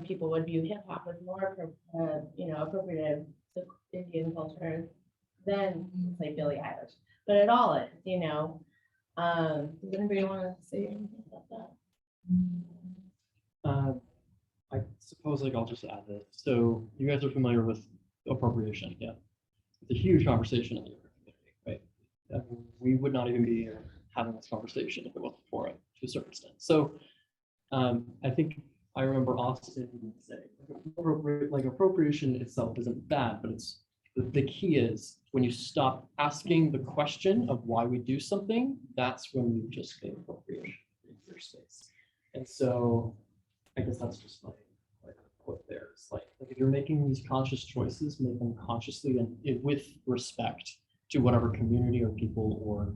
people would view hip hop as more, appropriative to Indian culture than say Billie Eilish, but it all is, does anybody want to say anything about that? I suppose like I'll just add this. So you guys are familiar with appropriation, yeah? It's a huge conversation in the yoga community, right? We would not even be here having this conversation if it wasn't for it to a certain extent. So I think I remember Austin saying appropriation itself isn't bad, but it's the key is when you stop asking the question of why we do something, that's when you just get appropriation in your space. And so I guess that's just like a quote there. It's like if you're making these conscious choices, make them consciously and with respect to whatever community or people or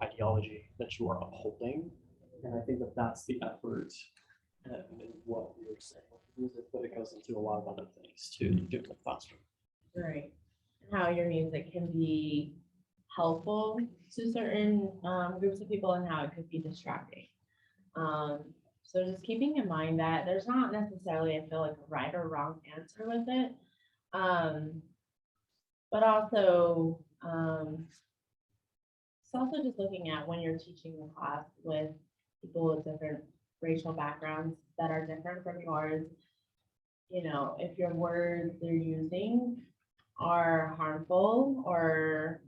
ideology that you are upholding. And I think that that's the effort in what we were saying with music, but it goes into a lot of other things too. You do it in the classroom. Right. And how your music can be helpful to certain groups of people and how it could be distracting. So just keeping in mind that there's not necessarily, I feel like, a right or wrong answer with it. But also, it's also just looking at when you're teaching the class with people with different racial backgrounds that are different from yours. If your words they're using are harmful or,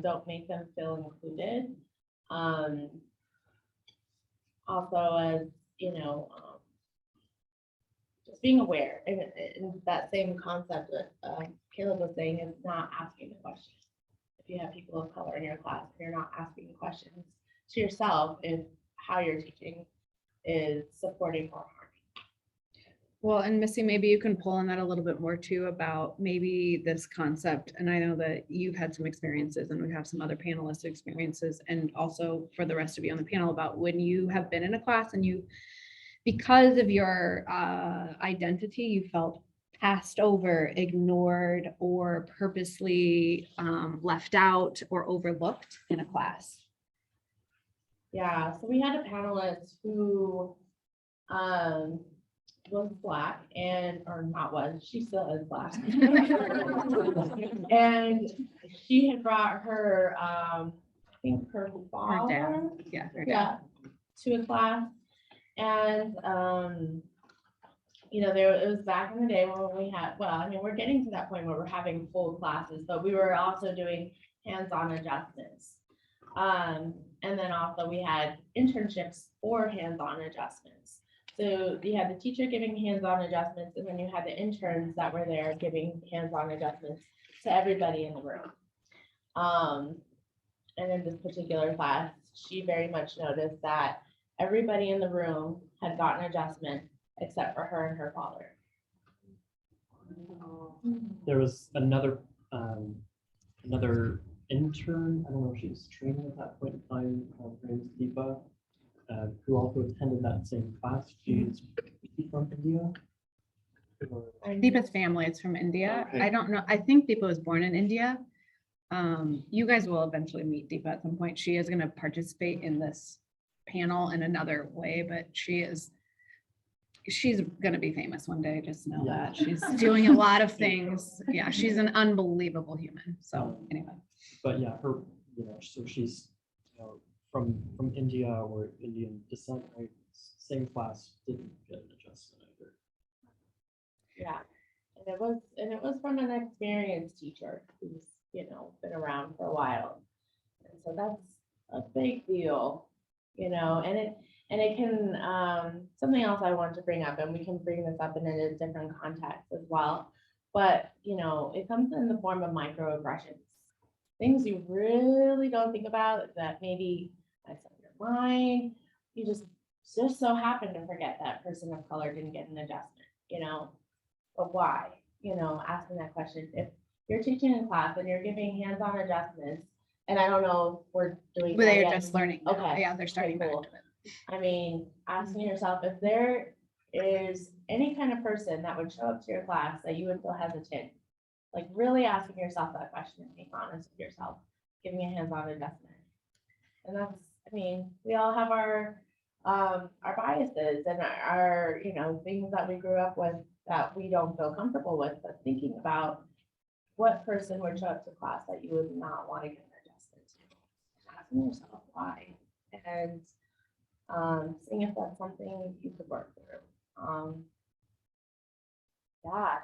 don't make them feel included. Also as, just being aware and that same concept that Caleb was saying is not asking the question. If you have people of color in your class, you're not asking questions to yourself if how you're teaching is supporting or harming. Well, and Missy, maybe you can pull on that a little bit more too about maybe this concept. And I know that you've had some experiences and we have some other panelists experiences and also for the rest of you on the panel about when you have been in a class and you, because of your identity, you felt passed over, ignored, or purposely left out or overlooked in a class. Yeah, so we had a panelist who was Black or not was, she still is Black. And she had brought her, I think her father, her dad. to a class. And, it was back in the day when we had, we're getting to that point where we're having full classes, but we were also doing hands-on adjustments. And then also we had internships for hands-on adjustments. So you had the teacher giving hands-on adjustments, and then you had the interns that were there giving hands-on adjustments to everybody in the room. And in this particular class, she very much noticed that everybody in the room had gotten adjustment except for her and her father. There was another intern, I don't know if she was training at that point in time, her name is Deepa, who also attended that same class. She's from India. Deepa's family is from India. Okay. I don't know. I think Deepa was born in India. You guys will eventually meet Deepa at some point. She is going to participate in this panel in another way, but she's going to be famous one day. Just know that she's doing a lot of things. Yeah, she's an unbelievable human. So anyway. But yeah, her, so she's from India or Indian descent, right? Same class, didn't get an adjustment either. Yeah, and it was from an experienced teacher who's been around for a while, and so that's a big deal, and it can something else I want to bring up, and we can bring this up in a different context as well, but it comes in the form of microaggressions, things you really don't think about that maybe that's on your mind. You just so happen to forget that person of color didn't get an adjustment, but why? Asking that question. If you're teaching in class and you're giving hands-on adjustments, and I don't know if we're doing But that they're yet. just learning. Okay. Yeah, they're starting back Cool. to it. I mean, asking yourself if there is any kind of person that would show up to your class that you would feel hesitant, like really asking yourself that question and being honest with yourself, giving a hands-on adjustment. And that's, we all have our our biases and our, things that we grew up with that we don't feel comfortable with, but thinking about what person would show up to class that you would not want to get adjusted to. Asking yourself why, and seeing if that's something you could work through. Yeah,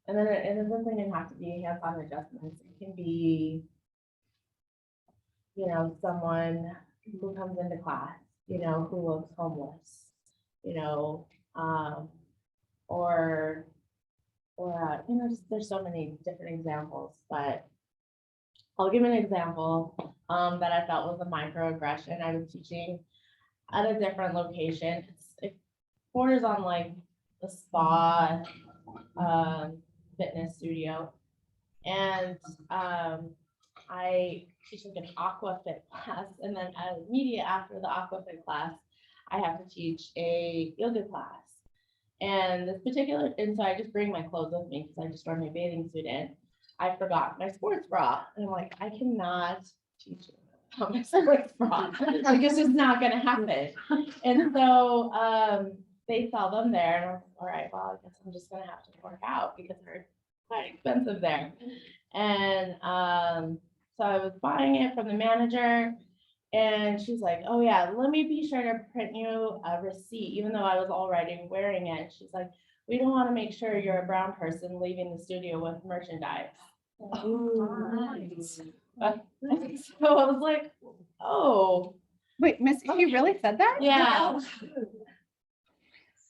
and then it doesn't even have to be hands-on adjustments. It can be, someone who comes into class, who looks homeless, you know, or just there's so many different examples, but I'll give an example that I felt was a microaggression. I was teaching at a different location. It borders on like the spa fitness studio, and I teach like an aqua fit class, and then immediate after the aqua fit class, I have to teach a yoga class. And so I just bring my clothes with me because I just wear my bathing suit in. I forgot my sports bra, and I'm like, I cannot teach you without my sports bra. Like it's just not gonna happen. And so they sell them there, and I'm like, all right, well, I guess I'm just gonna have to work out because they're quite expensive there. And so I was buying it from the manager, and she's like, oh yeah, let me be sure to print you a receipt, even though I was already wearing it. She's like, we don't want to make sure you're a brown person leaving the studio with merchandise. Nice. So I was like, oh, Wait, Miss, you really said that? yeah.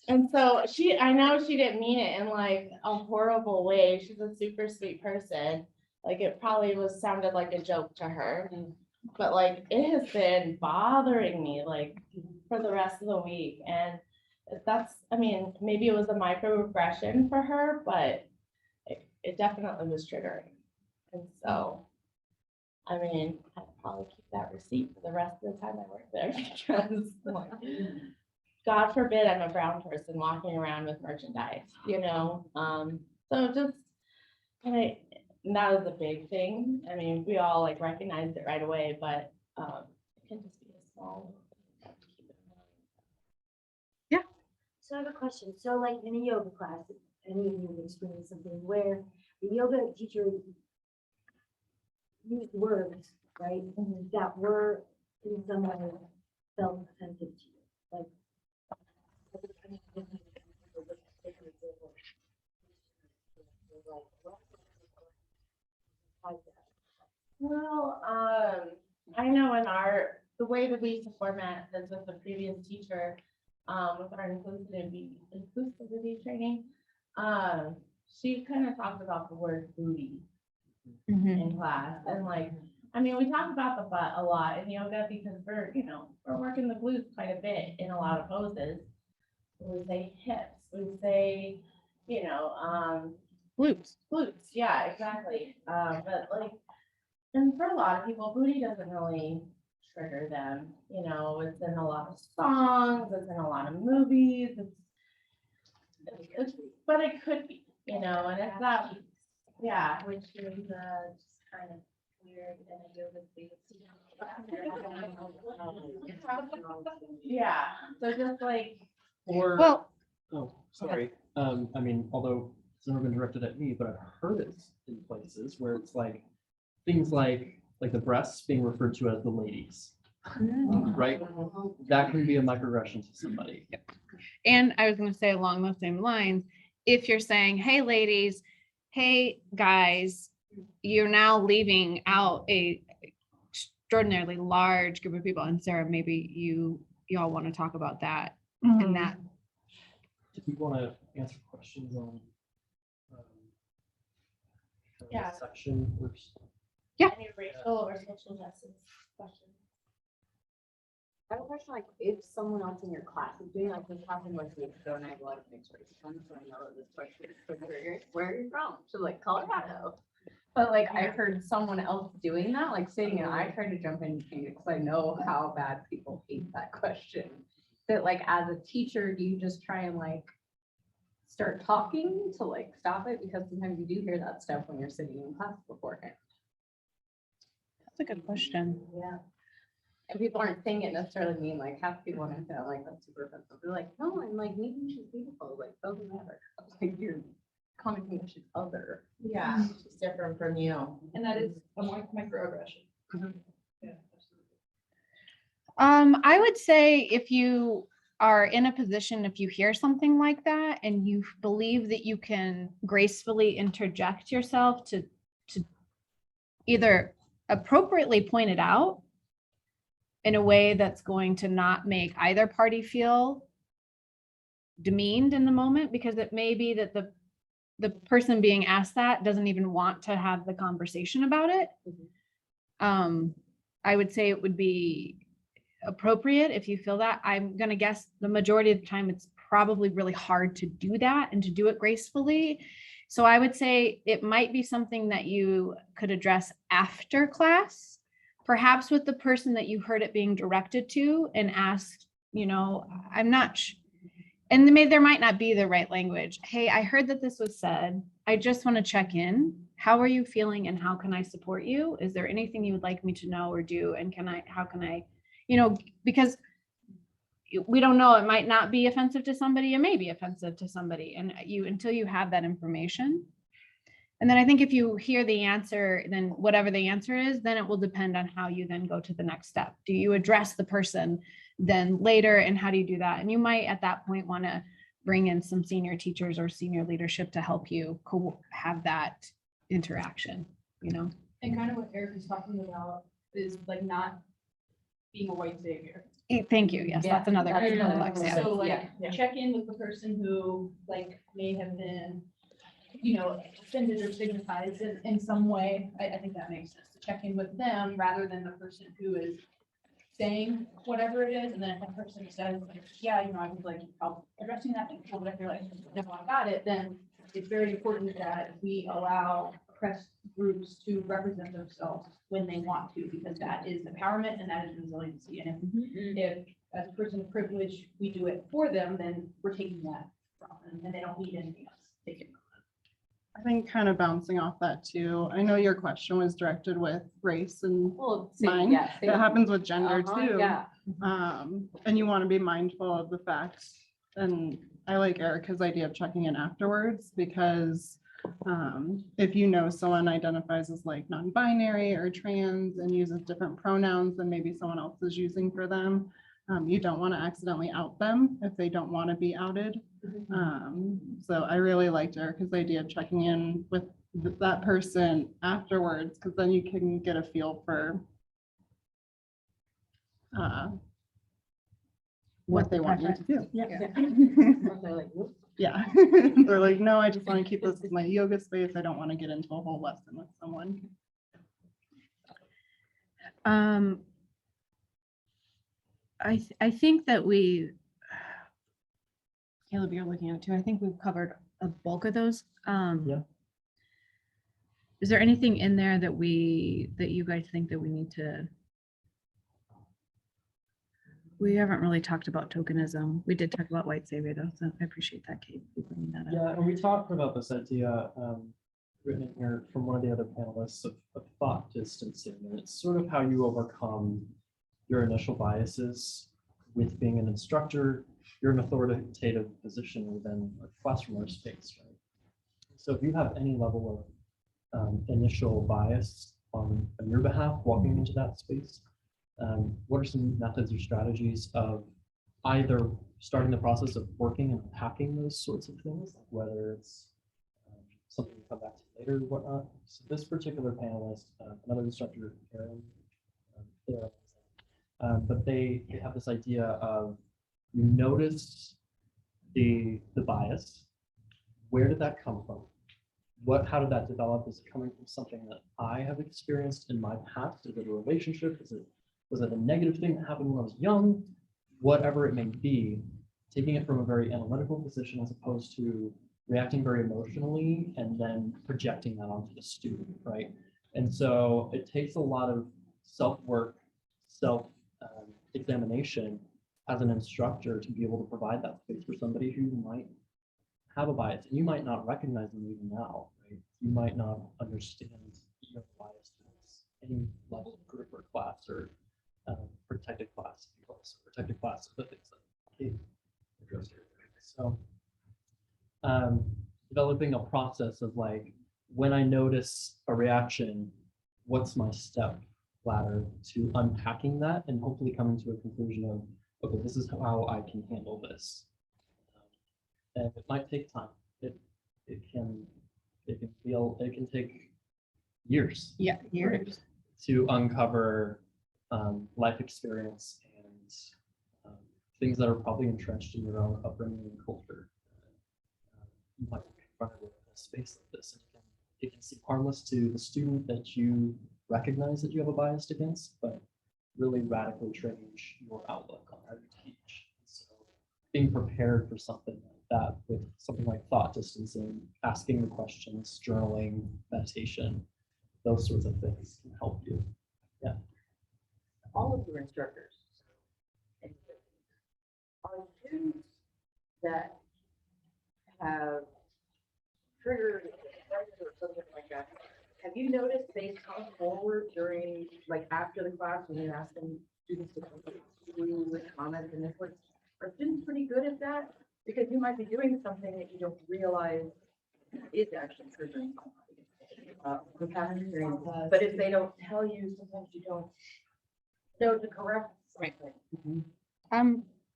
And so I know she didn't mean it in like a horrible way. She's a super sweet person. Like it probably sounded like a joke to her, but like it has been bothering me like for the rest of the week. And maybe it was a microaggression for her, but it definitely was triggering. And so, I'd probably keep that receipt for the rest of the time I work there because like, God forbid I'm a brown person walking around with merchandise, So just, and that was a big thing. We all like recognized it right away, but it can just be a small. Keep it in mind. So I have a question. So like in a yoga class, any of you have experienced something where the yoga teacher used words, right, that were in some way felt offensive to you, like. Well, I know the way that we used to format this with the previous teacher, with our inclusivity training, she kind of talked about the word booty in class. And like, we talk about the butt a lot in yoga because we're working the glutes quite a bit in a lot of poses. We say hips, we say, Glutes. glutes. Yeah, exactly. But like, and for a lot of people, booty doesn't really trigger them. It's in a lot of songs, it's in a lot of movies. But it could be, and it's that, yeah, which is just kind of weird in a yoga space. Yeah, so just like, Or, Well, oh, sorry. Although it's never been directed at me, but I've heard it in places where it's like things like the breasts being referred to as the ladies, right? That can be a microaggression to somebody. and I was going to say along those same lines, if you're saying, hey, ladies, hey, guys, you're now leaving out a extraordinarily large group of people. And Sarah, maybe y'all want to talk about that and that. Do we want to answer questions on Yeah. section first? any racial or social justice questions. I have a question, like, if someone else in your class is doing like this happened like weeks ago, and I have a lot of mixed race friends, so I know that this question is triggered. Where are you from? So like Colorado. But like I heard someone else doing that, like saying, and I tried to jump in because I know how bad people hate that question. That like as a teacher, do you just try and like start talking to like stop it? Because sometimes you do hear that stuff when you're sitting in class beforehand. That's a good question. Yeah. And people aren't saying it necessarily mean like half the people on it, like that's super offensive. They're like, no, I'm like maybe she's beautiful, like doesn't matter. I was like, you're commenting she's other. Yeah, she's different from you. And that is a microaggression. Mhm. Yeah, absolutely. I would say if you are in a position, if you hear something like that and you believe that you can gracefully interject yourself to either appropriately point it out in a way that's going to not make either party feel demeaned in the moment, because it may be that the person being asked that doesn't even want to have the conversation about it. I would say it would be appropriate if you feel that. I'm gonna guess the majority of the time it's probably really hard to do that and to do it gracefully. So I would say it might be something that you could address after class, perhaps with the person that you heard it being directed to, and ask, I'm not and there might not be the right language. Hey, I heard that this was said. I just want to check in. How are you feeling and how can I support you? Is there anything you would like me to know or do? And how can I, because we don't know, it might not be offensive to somebody, it may be offensive to somebody, and until you have that information. And then I think if you hear the answer, then whatever the answer is, then it will depend on how you then go to the next step. Do you address the person then later, and how do you do that? And you might at that point want to bring in some senior teachers or senior leadership to help you have that interaction, And kind of what Eric is talking about is like not being a white savior. Thank you. Yes, Yeah, that's another that's another complex. one. Yeah. So like, Yeah. check in with the person who like may have been, offended or stigmatized in some way. I think that makes sense, to check in with them rather than the person who is saying whatever it is. And then if that person says, like, yeah, I was like, addressing that thing, but if you're like, never got it, then it's very important that we allow oppressed groups to represent themselves when they want to, because that is empowerment and that is resiliency. And if as a person of privilege, we do it for them, then we're taking that from them and they don't need anything else taken. I think kind of bouncing off that too. I know your question was directed with race and Well, mine. yeah, It happens with gender too. Yeah. And you want to be mindful of the fact, and I like Erica's idea of checking in afterwards, because if you know someone identifies as like non-binary or trans and uses different pronouns than maybe someone else is using for them, you don't want to accidentally out them if they don't want to be outed. So I really liked Erica's idea of checking in with that person afterwards, because then you can get a feel for what they want you to do. They're like, "Whoop." Yeah. They're like, no, I just want to keep this as my yoga space. I don't want to get into a whole lesson with someone. I think that Caleb, you're looking at it too. I think we've covered a bulk of those. Yeah. Is there anything in there that you guys think that we need to? We haven't really talked about tokenism. We did talk about white savior though, so I appreciate that, Kate, for bringing that up. Yeah, and we talked about this idea written in here from one of the other panelists of thought distancing, and it's sort of how you overcome your initial biases with being an instructor. You're an authoritative position within a classroom or space, right? So if you have any level of initial bias on your behalf walking into that space, what are some methods or strategies of either starting the process of working and unpacking those sorts of things, whether it's something we come back to later or whatnot. So this particular panelist, another instructor, Karen, but they have this idea of you notice the bias. Where did that come from? How did that develop? Is it coming from something that I have experienced in my past? Is it a relationship? Was it a negative thing that happened when I was young? Whatever it may be, taking it from a very analytical position as opposed to reacting very emotionally and then projecting that onto the student, right? And so it takes a lot of self-work, self-examination as an instructor to be able to provide that space for somebody who might have a bias. And you might not recognize them even now, right? You might not understand your bias in any level of group or class or protected class, if you will. So protected class is the things that Kate addressed here. So developing a process of like, when I notice a reaction, what's my step ladder to unpacking that and hopefully coming to a conclusion of, okay, this is how I can handle this. And it might take time. It can take years. Yeah, years. To uncover life experience and things that are probably entrenched in your own upbringing and culture. You might be confronted with a space like this. And it can seem harmless to the student that you recognize that you have a bias against, but really radically change your outlook on how you teach. So being prepared for something like that with something like thought distancing, asking the questions, journaling, meditation, those sorts of things can help you. Yeah. All of your instructors are students that have triggered or something like that. Have you noticed they come forward during, like after the class when you're asking students to come through with comments and this like, are students pretty good at that? Because you might be doing something that you don't realize is actually triggering from past experience. But if they don't tell you, sometimes you don't know to correct something.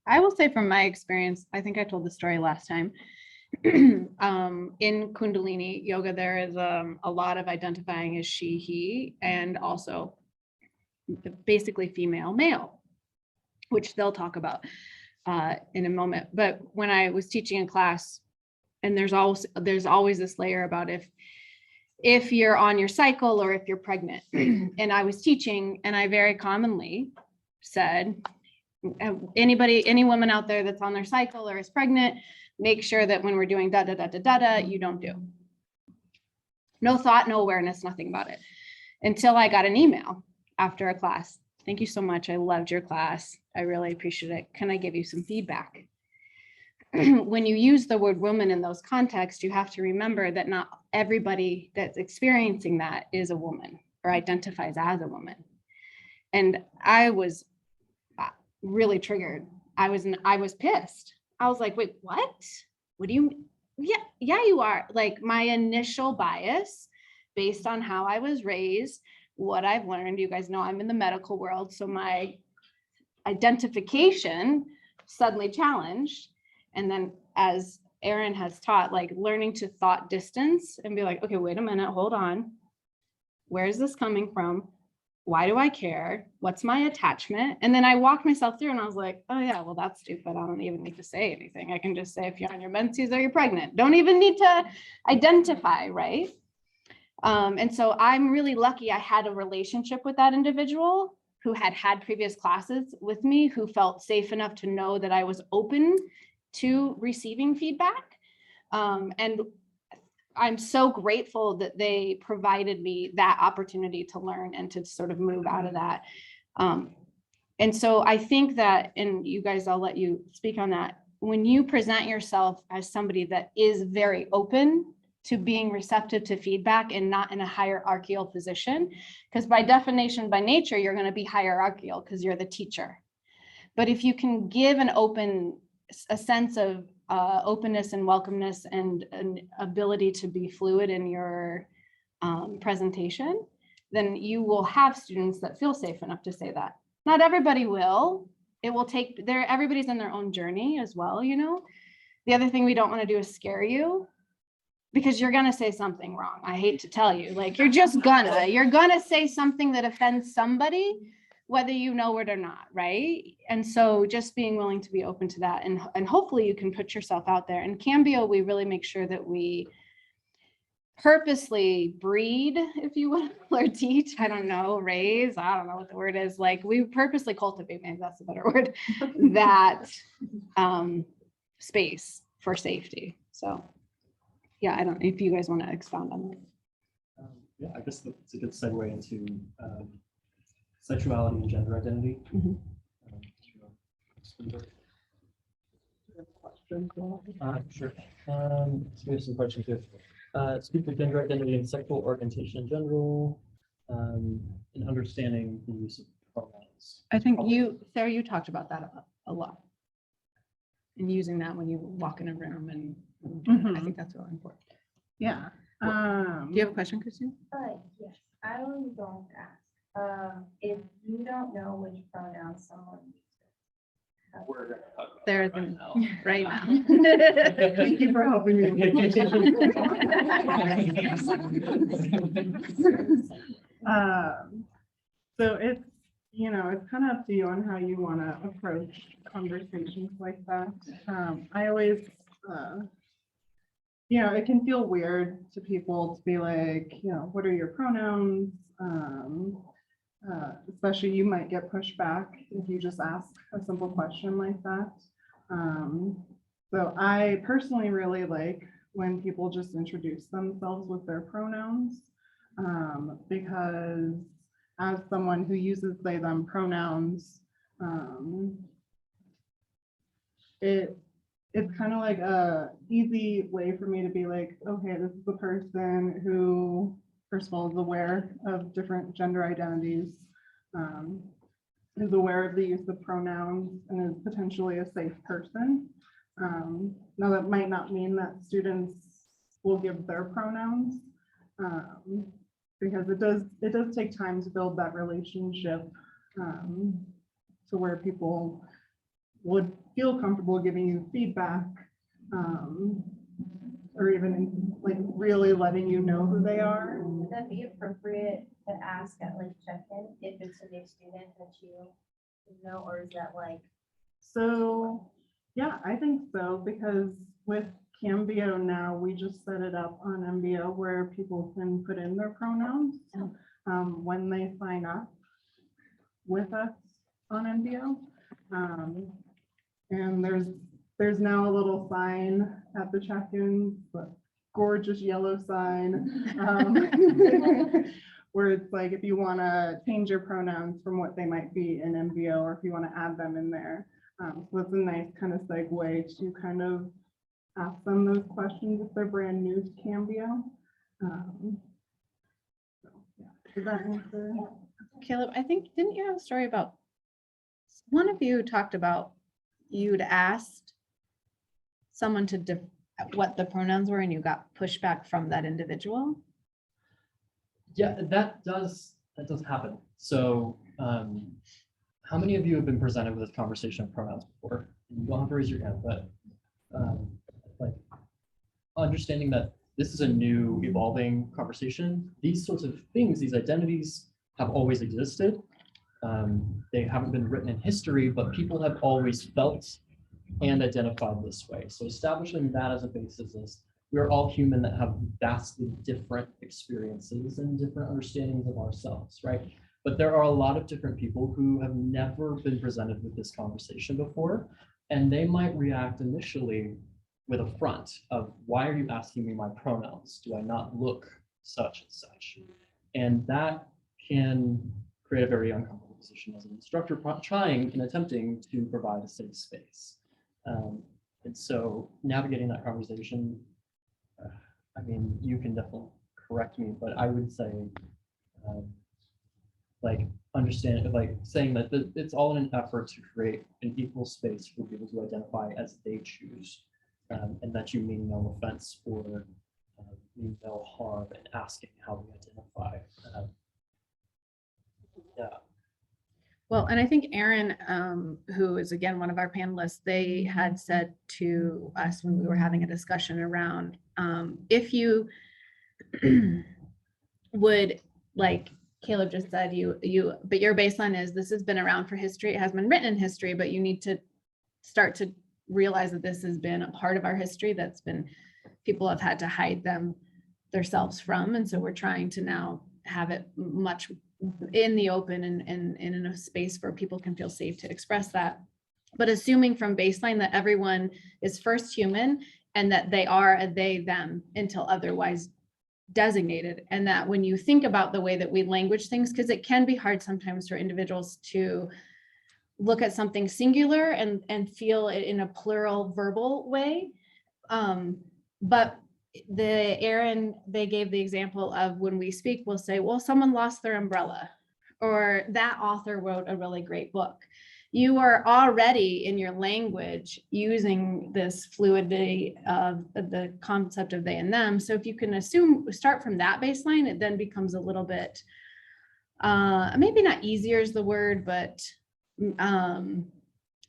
I will say from my experience, I think I told the story last time. In Kundalini yoga, there is a lot of identifying as she, he, and also basically female, male, which they'll talk about in a moment. But when I was teaching in class, and there's always this layer about if you're on your cycle or if you're pregnant. And I was teaching, and I very commonly said, any woman out there that's on their cycle or is pregnant, make sure that when we're doing da da da da da da, you don't do. No thought, no awareness, nothing about it. Until I got an email after a class. Thank you so much. I loved your class. I really appreciate it. Can I give you some feedback? When you use the word woman in those contexts, you have to remember that not everybody that's experiencing that is a woman or identifies as a woman. And I was really triggered. I was pissed. I was like, wait, what? What do you mean? Yeah, you are. Like my initial bias based on how I was raised, what I've learned, you guys know I'm in the medical world. So my identification suddenly challenged. And then as Erin has taught, like learning to thought distance and be like, okay, wait a minute, hold on. Where is this coming from? Why do I care? What's my attachment? And then I walked myself through and I was like, oh yeah, well, that's stupid. I don't even need to say anything. I can just say if you're on your menses or you're pregnant, don't even need to identify, right? And so I'm really lucky I had a relationship with that individual who had previous classes with me, who felt safe enough to know that I was open to receiving feedback. And I'm so grateful that they provided me that opportunity to learn and to sort of move out of that. And so I think that, and you guys, I'll let you speak on that. When you present yourself as somebody that is very open to being receptive to feedback and not in a hierarchical position, because by definition, by nature, you're going to be hierarchical because you're the teacher. But if you can give a sense of openness and welcomeness and an ability to be fluid in your presentation, then you will have students that feel safe enough to say that. Not everybody will. It will take everybody's in their own journey as well, you know. The other thing we don't want to do is scare you, because you're gonna say something wrong. I hate to tell you, like you're gonna say something that offends somebody, whether you know it or not, right? And so just being willing to be open to that, and hopefully you can put yourself out there. In Cambio, we really make sure that we purposely breed, if you will, or teach, I don't know, raise, I don't know what the word is, like we purposely cultivate, maybe that's a better word, that space for safety. So yeah, I don't know if you guys want to expound on that. Yeah, I guess it's a good segue into sexuality and gender identity. Mhm. Sure. So we have some questions here. Speak of gender identity and sexual orientation in general, and understanding the use of pronouns. is. I think probably- you, Sarah, you talked about that a lot. And using that when you walk in a room and I think that's really important. Yeah. Do you have a question, Christine? Yes, I was going to ask, if you don't know which pronouns someone uses. We're gonna talk about There that right then- now. Right now. Thank you for helping me. So it's, it's kind of up to you on how you want to approach conversations like that. I always, it can feel weird to people to be like, what are your pronouns? Especially you might get pushed back if you just ask a simple question like that. So I personally really like when people just introduce themselves with their pronouns, because as someone who uses they them pronouns, it's kind of like a easy way for me to be like, okay, this is the person who, first of all, is aware of different gender identities, is aware of the use of pronouns, and is potentially a safe person. Now that might not mean that students will give their pronouns, because it does take time to build that relationship, to where people would feel comfortable giving you feedback, or even like really letting you know who they are. Would that be appropriate to ask at like check-in if it's a new student that you know, or is that like? So, yeah, I think so, because with Cambio now, we just set it up on MBO where people can put in their pronouns when they sign up with us on MBO. And there's now a little sign at the check-in, but gorgeous yellow sign, where it's like, if you want to change your pronouns from what they might be in MBO, or if you want to add them in there. So it's a nice kind of segue to kind of ask them those questions if they're brand new to Cambio. So, yeah. Does that answer? Caleb, I think, didn't you have a story about, one of you talked about you'd asked someone to what the pronouns were and you got pushback from that individual? Yeah, that does happen. So, how many of you have been presented with this conversation of pronouns before? You don't have to raise your hand, but like understanding that this is a new evolving conversation. These sorts of things, these identities have always existed. They haven't been written in history, but people have always felt and identified this way. So establishing that as a basis is we're all human that have vastly different experiences and different understandings of ourselves, right? But there are a lot of different people who have never been presented with this conversation before, and they might react initially with a front of, why are you asking me my pronouns? Do I not look such and such? And that can create a very uncomfortable position as an instructor trying and attempting to provide a safe space. And so navigating that conversation, I mean, you can definitely correct me, but I would say, like understand, like saying that it's all in an effort to create an equal space for people to identify as they choose, and that you mean no offense or mean no harm in asking how we identify. Yeah. Well, and I think Aaron, who is again one of our panelists, they had said to us when we were having a discussion around if you would, like Caleb just said, but your baseline is this has been around for history, it has been written in history, but you need to start to realize that this has been a part of our history that's been, people have had to hide themselves from. And so we're trying to now have it much in the open and in a space where people can feel safe to express that. But assuming from baseline that everyone is first human and that they are a they, them until otherwise designated. And that when you think about the way that we language things, because it can be hard sometimes for individuals to look at something singular and feel it in a plural verbal way. But Aaron, they gave the example of when we speak, we'll say, well, someone lost their umbrella, or that author wrote a really great book. You are already in your language using this fluidity of the concept of they and them. So if you can start from that baseline, it then becomes a little bit, maybe not easier is the word, but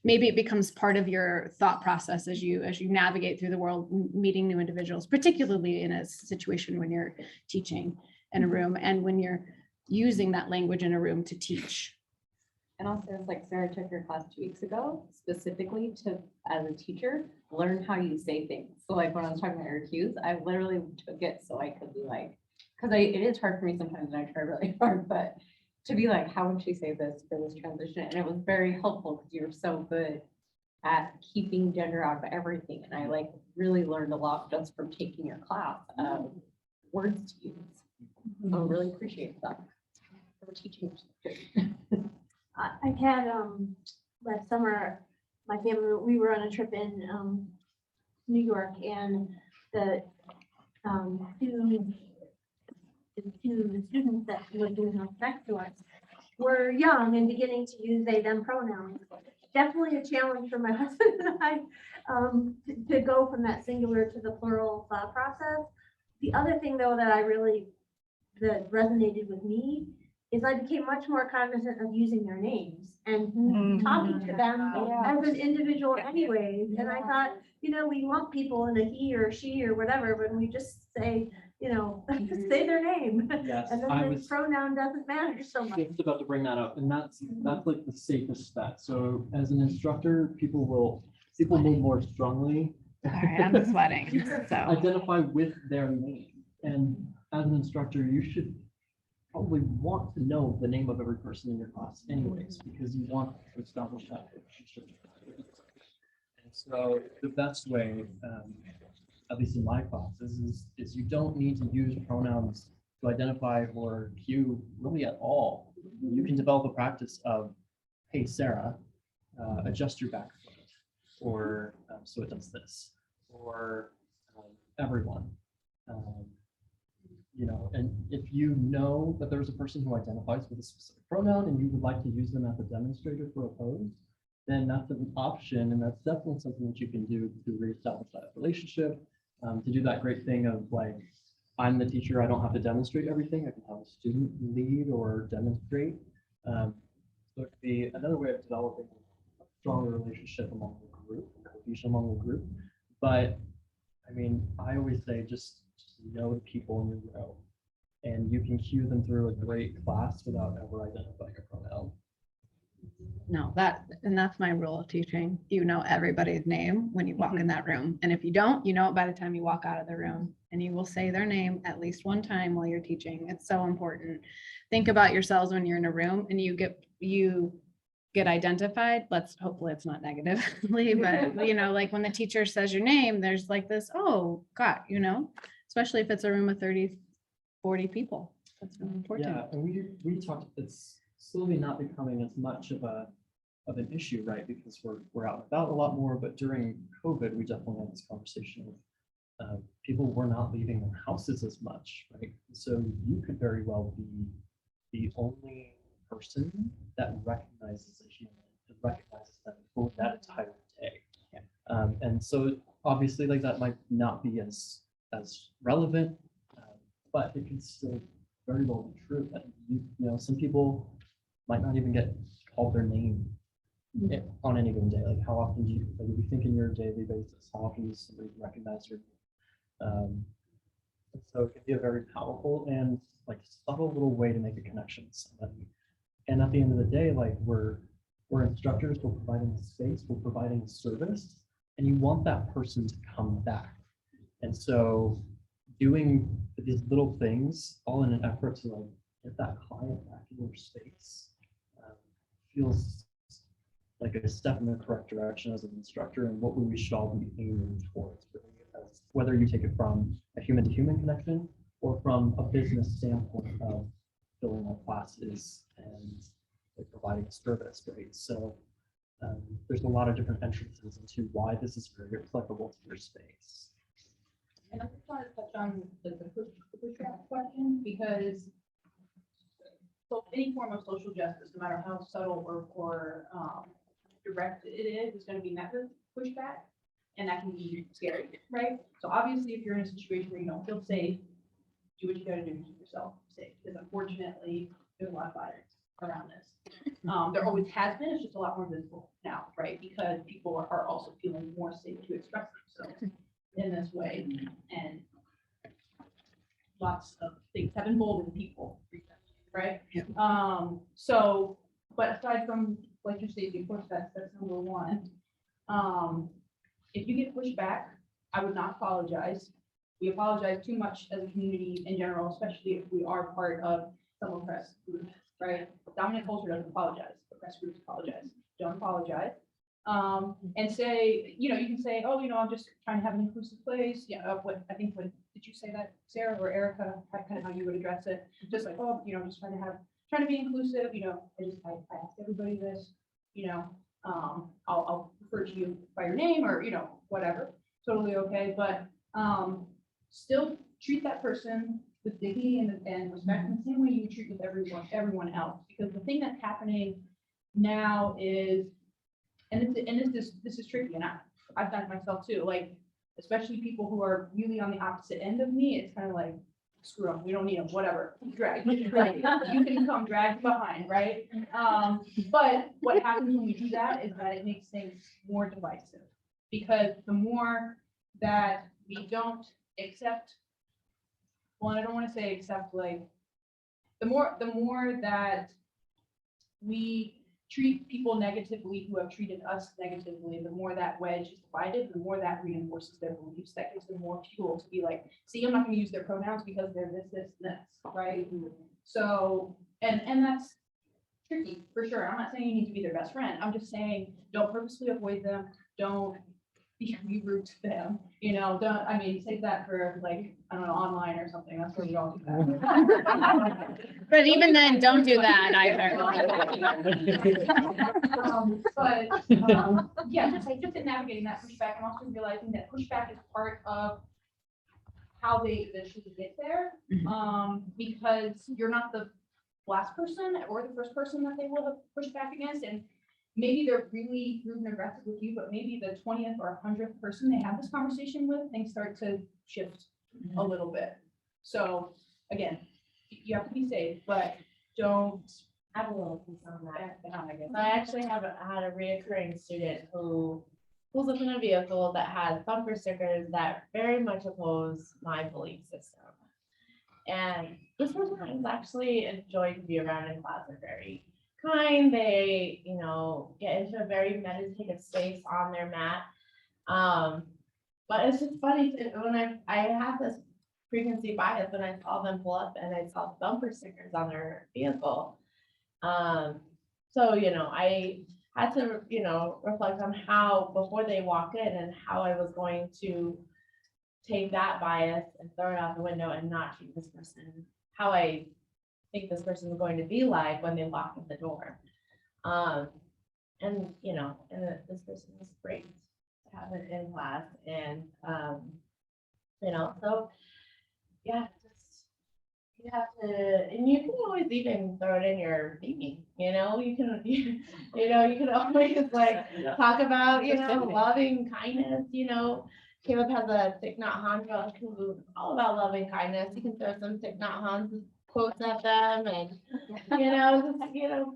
maybe it becomes part of your thought process as you navigate through the world, meeting new individuals, particularly in a situation when you're teaching in a room and when you're using that language in a room to teach. And also, it's like Sarah took your class 2 weeks ago, specifically to, as a teacher, learn how you say things. So like when I was talking about your cues, I literally took it so I could be like, because it is hard for me sometimes and I try really hard, but to be like, how would she say this for this transition? And it was very helpful because you were so good at keeping gender out of everything. And I like really learned a lot just from taking your class of words to use. So I really appreciate that for teaching. I had, last summer, my family, we were on a trip in, New York, and the students that were doing house next to us were young and beginning to use they, them pronouns. Definitely a challenge for my husband and I, to go from that singular to the plural thought process. The other thing, though, that resonated with me is I became much more cognizant of using their names and talking to them as an individual anyways. And I thought, we lump people in a he or she or whatever, when we just say, say their name. Yes, And then I the was pronoun doesn't matter so much. just about to bring that up, and that's like the safest bet. So as an instructor, people move more strongly. Sorry, I'm sweating. So Identify with their name, and as an instructor, you should probably want to know the name of every person in your class anyways, because you want to establish that relationship. And so the best way, at least in my classes, is you don't need to use pronouns to identify or cue really at all. You can develop a practice of, hey, Sarah, adjust your back foot, or so it does this, or everyone. And if you know that there's a person who identifies with a specific pronoun and you would like to use them as a demonstrator for a pose, then that's an option, and that's definitely something that you can do to reestablish that relationship, to do that great thing of like, I'm the teacher, I don't have to demonstrate everything, I can have a student lead or demonstrate. So it could be another way of developing a stronger relationship among the group, cohesion among the group. But I mean, I always say just know the people in your row, and you can cue them through a great class without ever identifying a pronoun. no, that's my rule of teaching. You know everybody's name when you walk in that room. And if you don't, you know it by the time you walk out of the room, and you will say their name at least one time while you're teaching. It's so important. Think about yourselves when you're in a room and you get identified. Hopefully it's not negatively, but like when the teacher says your name, there's like this, oh God, especially if it's a room of 30, 40 people. That's really important. Yeah, and we talked, it's slowly not becoming as much of an issue, right? Because we're out and about a lot more, but during COVID, we definitely had this conversation of people were not leaving their houses as much, right? So you could very well be the only person that recognizes a human and recognizes them for that entire day. Yeah. And so obviously like that might not be as relevant, but it can still very well be true that some people might not even get called their name on any given day. Like how often do you think in your daily basis, how often does somebody recognize your name? So it can be a very powerful and like subtle little way to make a connection with somebody. And at the end of the day, like we're instructors, we're providing a space, we're providing a service, and you want that person to come back. And so doing these little things all in an effort to like get that client back in your space feels like a step in the correct direction as an instructor, and what we should all be aiming towards, really, whether you take it from a human-to-human connection or from a business standpoint of filling our classes and like providing a service, right? So there's a lot of different entrances into why this is very applicable to your space. And I just want to touch on the push question, because so any form of social justice, no matter how subtle or direct it is gonna be met with pushback. And that can be scary, right? So obviously, if you're in a situation where you don't feel safe, do what you gotta do to keep yourself safe, because unfortunately, there's a lot of violence around this. There always has been, it's just a lot more visible now, right? Because people are also feeling more safe to express themselves in this way, and lots of things have emboldened people, right? So, but aside from, like you say, of course, that's number one. If you get pushback, I would not apologize. We apologize too much as a community in general, especially if we are part of some oppressed group, right? Dominant culture doesn't apologize, oppressed groups apologize. Don't apologize. And say, you can say, oh, I'm just trying to have an inclusive place. Yeah, did you say that, Sarah or Erica, kind of how you would address it? Just like, oh, just trying to be inclusive, I ask everybody this, I'll refer to you by your name or, whatever, totally okay. But still treat that person with dignity and respect in the same way you treat with everyone else. Because the thing that's happening now is, and this is tricky, and I've done it myself too, like, especially people who are really on the opposite end of me, it's kind of like, screw them, we don't need them, whatever, drag. Like, you can come drag behind, right? But what happens when we do that is that it makes things more divisive, because the more that we don't accept, well, I don't want to say accept, like, the more that we treat people negatively who have treated us negatively, the more that wedge is divided, the more that reinforces their beliefs, that gives them more fuel to be like, see, I'm not going to use their pronouns because they're this, right? So, and that's tricky for sure. I'm not saying you need to be their best friend. I'm just saying, don't purposely avoid them. Don't be rude to them. Save that for, like, I don't know, online or something. That's where we all do that. But even then, don't do that either. Yeah, just in navigating that pushback, and also realizing that pushback is part of how they eventually get there. Because you're not the last person or the first person that they will have pushed back against, and maybe they're really rude and aggressive with you, but maybe the 20th or 100th person they have this conversation with, things start to shift a little bit. So again, you have to be safe, but don't Have a little piece on that. back down, I guess. I actually had a reoccurring student who pulls up in a vehicle that had bumper stickers that very much oppose my belief system. And this person is actually enjoying to be around in class. They're very kind. They, get into a very meditative space on their mat. But it's just funny when I had this preconceived bias when I saw them pull up and I saw bumper stickers on their vehicle. So, I had to, reflect on how, before they walk in, and how I was going to take that bias and throw it out the window and not treat this person how I think this person is going to be like when they walk in the door. And this person was great to have it in class, and so yeah, you have to, and you can always even throw it in your meeting, you can always like talk about, loving kindness, Caleb has a Thich Nhat Hanh book who's all about loving kindness. You can throw some Thich Nhat Hanh quotes at them and,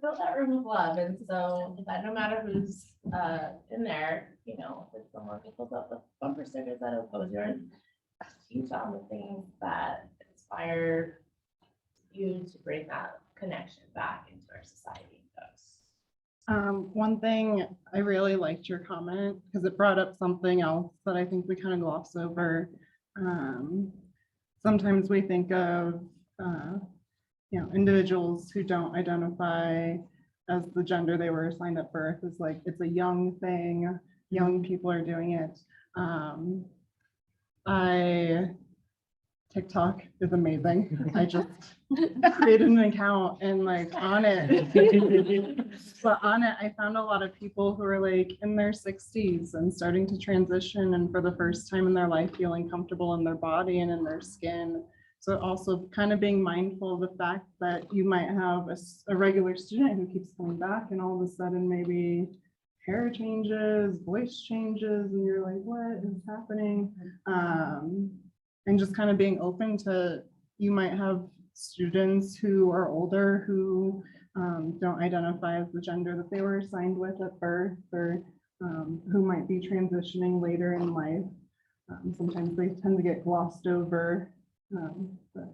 fill that room with love. And so that no matter who's in there, if it's someone who pulls up with bumper stickers that oppose yours, teach on the things that inspire you to bring that connection back into our society. One thing I really liked your comment because it brought up something else that I think we kind of gloss over. Sometimes we think of individuals who don't identify as the gender they were assigned at birth as like it's a young thing. Young people are doing it. TikTok is amazing. I just created an account and on it. But on it, I found a lot of people who are in their 60s and starting to transition, and for the first time in their life feeling comfortable in their body and in their skin. So also kind of being mindful of the fact that you might have a regular student who keeps coming back and all of a sudden maybe hair changes, voice changes, and you're like, what is happening? And just kind of being open to, you might have students who are older who don't identify as the gender that they were assigned with at birth, or who might be transitioning later in life. Sometimes they tend to get glossed over. But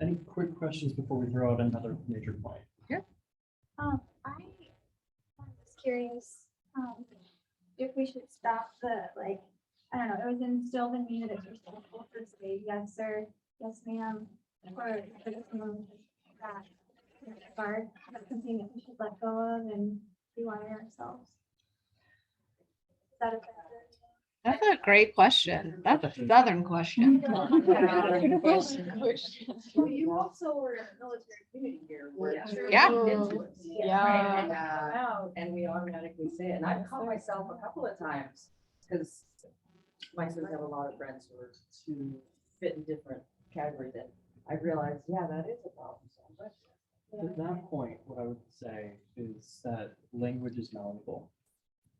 Any quick questions before we throw out another major point? I was curious, if we should stop the, like, I don't know, it was instilled in me that it's responsible to say yes, sir, yes, ma'am, or for this one, that guard, that's something that we should let go of and rewire ourselves. Is that a fair? That's a great question. That's a Southern question. Well, you also were in a military community here. where it's Yeah. into it. Yeah. And, and we automatically say it, and I've caught myself a couple of times, because my sons have a lot of friends who are to fit in different categories, and I realized, yeah, that is a problem. So, To that point, what I would say is that language is malleable.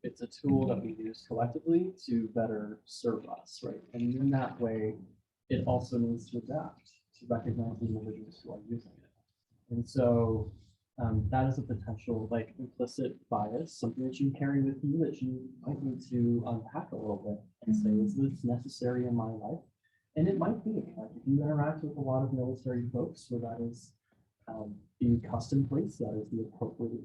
It's a tool that we use collectively to better serve us, right? And in that way, it also needs to adapt to recognize the individuals who are using it. And so that is a potential like implicit bias, something that you carry with you that you might need to unpack a little bit and say, is this necessary in my life? And it might be, like if you interact with a lot of military folks where that is the custom place, that is the appropriate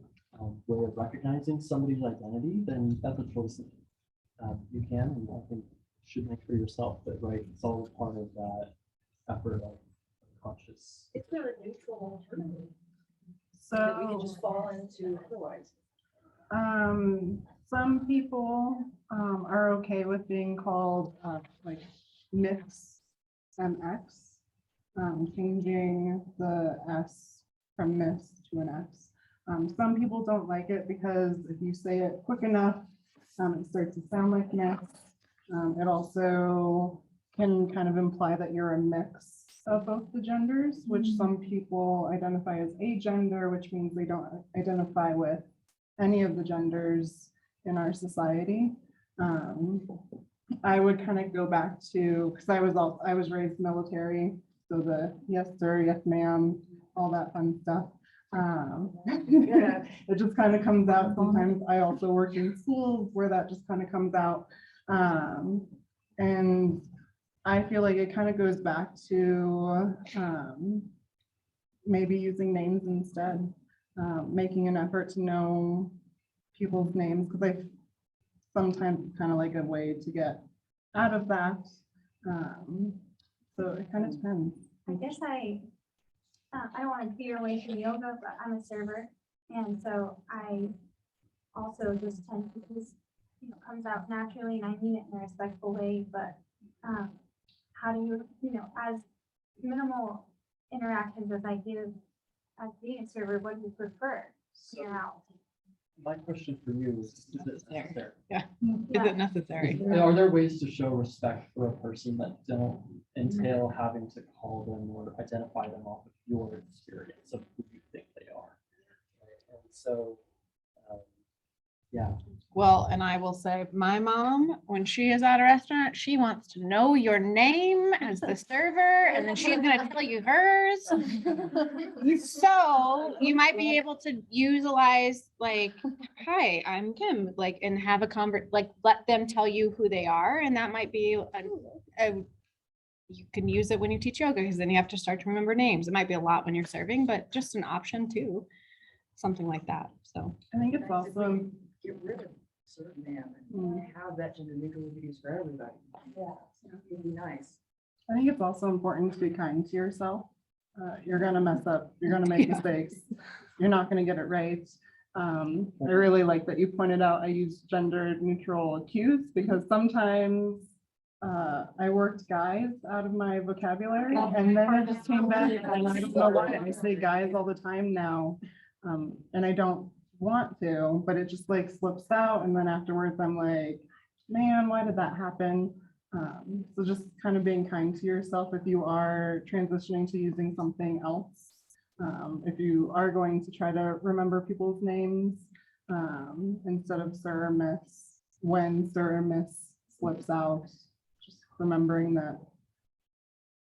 way of recognizing somebody's identity, then that's a choice that you can and I think should make for yourself. But right, it's all part of that effort of conscious. it's not a neutral alternative that we can so just fall into otherwise. some people are okay with being called like mix MX, changing the S from miss to an X. Some people don't like it because if you say it quick enough, it starts to sound like miss. It also can kind of imply that you're a mix of both the genders, which some people identify as agender, which means they don't identify with any of the genders in our society. I would kind of go back to, because I was raised military, so the yes sir, yes ma'am, all that fun stuff. It just kind of comes out. Sometimes I also work in schools where that just kind of comes out. And I feel like it kind of goes back to maybe using names instead, making an effort to know people's names, because I sometimes it's kind of like a way to get out of that. So it kind of depends. I guess I don't want to veer away from yoga, but I'm a server. And so I also just tend to, this, comes out naturally and I mean it in a respectful way, but how do you, as minimal interactions as I do as being a server, what do you prefer? You're out. My question for you is it necessary? Is it necessary? Are there ways to show respect for a person that don't entail having to call them or identify them off of your experience of who you think they are? Right? And so, yeah. Well, and I will say, my mom, when she is at a restaurant, she wants to know your name as the server, and then she's gonna tell you hers. So you might be able to utilize like, hi, I'm Kim, like, and have a like, let them tell you who they are, and that might be you can use it when you teach yoga, because then you have to start to remember names. It might be a lot when you're serving, but just an option too, something like that, so. I think it's also Get rid of certain man and have that gender neutral reviews for everybody. Yeah, it'd be nice. I think it's also important to be kind to yourself. You're gonna mess up, you're gonna make mistakes, you're not gonna get it right. I really like that you pointed out I use gender neutral cues, because sometimes I worked guys out of my vocabulary, and then it just came back, and I don't know why I say guys all the time now. And I don't want to, but it just like slips out, and then afterwards I'm like, man, why did that happen? So just kind of being kind to yourself if you are transitioning to using something else. If you are going to try to remember people's names, instead of sir or miss, when sir or miss slips out, just remembering that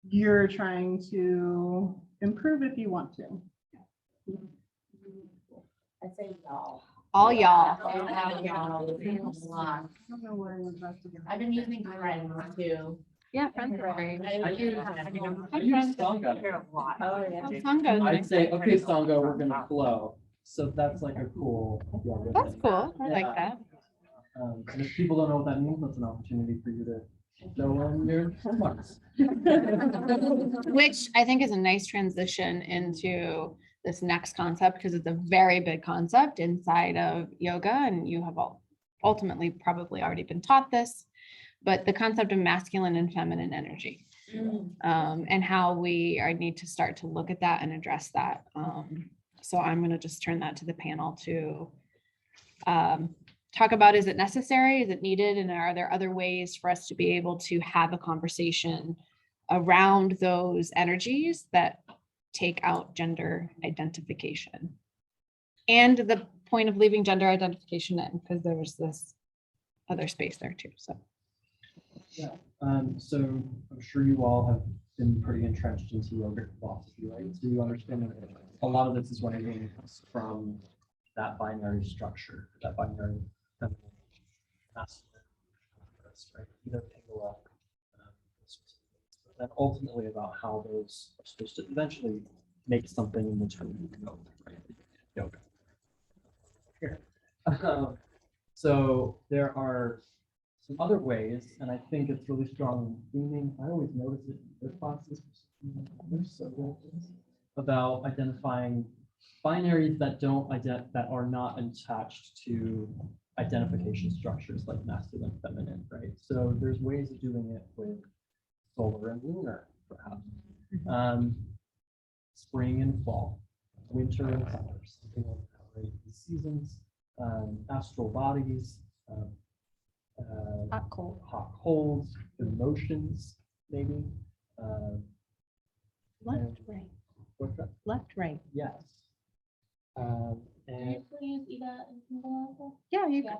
you're trying to improve if you want to. I say y'all. All y'all. I've been using friends too. Yeah, friends are great. I use Sangha. Oh, yeah. Sango's I'd nice. say, okay, Sangha, we're gonna flow. So that's like a cool. yoga That's thing. cool. I like Yeah. that. And if people don't know what that means, that's an opportunity for you to show them your marks. Which I think is a nice transition into this next concept because it's a very big concept inside of yoga, and you have ultimately probably already been taught this, but the concept of masculine and feminine energy, and how we need to start to look at that and address that. So I'm going to just turn that to the panel to talk about, is it necessary? Is it needed? And are there other ways for us to be able to have a conversation around those energies that take out gender identification? And the point of leaving gender identification in, because there's this other space there too, so. Yeah, so I'm sure you all have been pretty entrenched into yoga philosophy, right? So you understand that a lot of this is running from that binary structure, that binary feminine, masculine, right? Either Pingala, those sorts of things. But then ultimately about how those are supposed to eventually make something in the term yoga, right? Yoga. Here. So there are some other ways, and I think it's really strong in theming. I always notice it in their classes. They're so good about identifying binaries that that are not attached to identification structures like masculine, feminine, right? So there's ways of doing it with solar and lunar, perhaps. Spring and fall, winter and summer, something like that, right? The seasons, astral bodies, Hot, cold. hot, cold, emotions, maybe. Left, and- right, What's that? left, right. Yes. And Yeah, you could.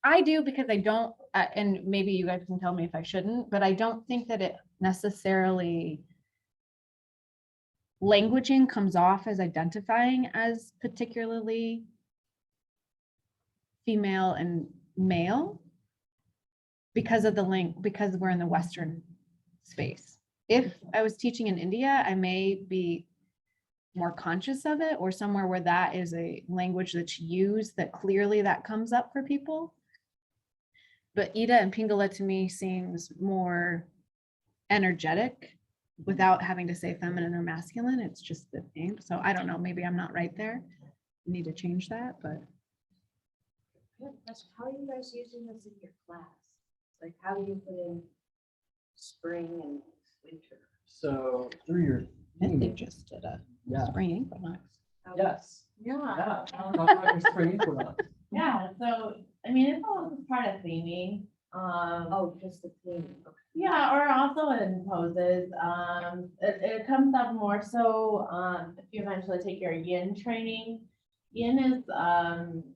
I do because I don't, and maybe you guys can tell me if I shouldn't, but I don't think that it necessarily languaging comes off as identifying as particularly female and male because of the because we're in the Western space. If I was teaching in India, I may be more conscious of it, or somewhere where that is a language that's used, that clearly that comes up for people. But Ida and Pingala to me seems more energetic without having to say feminine or masculine. It's just the name. So I don't know, maybe I'm not right there. Need to change that, but. How are you guys using this in your class? Like, how do you put in spring and winter? so through your I think they theming, just did a yeah, spring equinox. yes, Yeah. yeah. Talk about your spring equinox. Yeah, so, I mean, it's all part of theming. Oh, just the theme. Okay. Yeah, or also in poses. It comes up more so, if you eventually take your yin training. Yin is,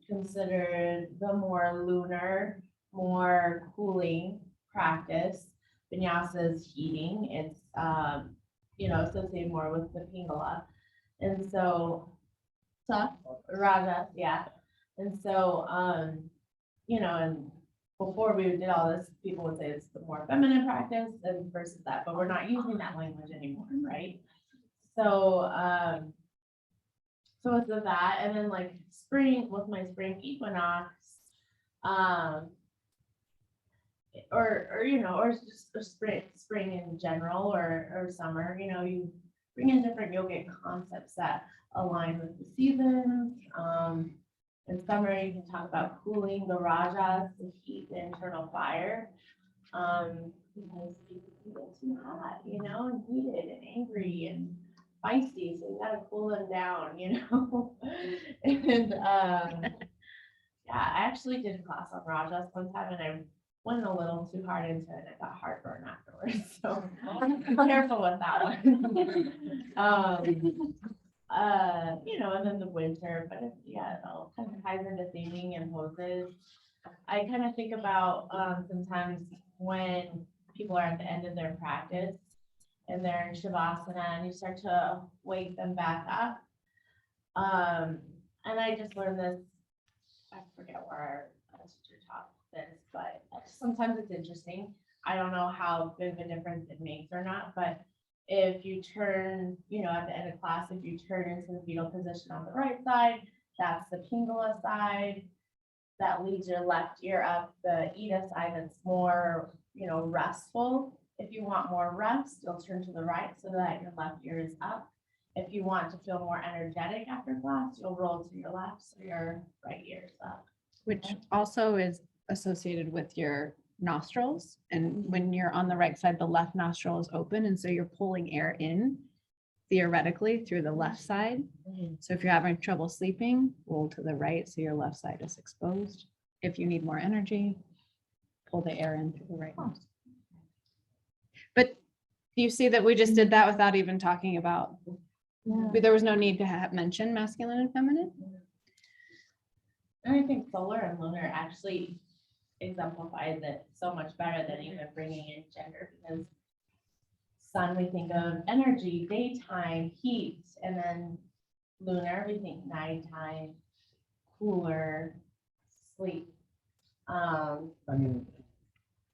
considered the more lunar, more cooling practice. Vinyasa is heating. It's, associated more with the Pingala. And so, Raja, yeah. And so, and before we did all this, people would say it's the more feminine practice and versus that, but we're not using that language anymore, right? So, so it's that, and then like spring with my spring equinox, or just spring in general, or summer, you bring in different yogic concepts that align with the seasons. In summer, you can talk about cooling the rajas, the heat, the internal fire. Because people can get too hot, and heated and angry and feisty, so you gotta cool them down, And yeah, I actually did a class on rajas one time, and I went a little too hard into it and I got heartburn afterwards, so be careful with that one. You know, and then the winter, but yeah, it all kind of ties into theming and poses. I kind of think about, sometimes when people are at the end of their practice and they're in Shavasana and you start to wake them back up. And I just learned this, I forget where our teacher taught this, but sometimes it's interesting. I don't know how big of a difference it makes or not, but if you turn, you know, at the end of class, if you turn into the fetal position on the right side, that's the Pingala side. That leads your left ear up. The Ida side that's more, you know, restful. If you want more rest, you'll turn to the right so that your left ear is up. If you want to feel more energetic after class, you'll roll to your left so your right ear is up. Which also is associated with your nostrils. And when you're on the right side, the left nostril is open. And so you're pulling air in theoretically through the left side. So if you're having trouble sleeping, roll to the right so your left side is exposed. If you need more energy, pull the air in through the right nostril. But you see that we just did that without even talking about, there was no need to have mention masculine and feminine. And I think solar and lunar actually exemplifies it so much better than even bringing in gender, because sun, we think of energy, daytime, heat, and then lunar, we think nighttime, cooler, sleep. I mean,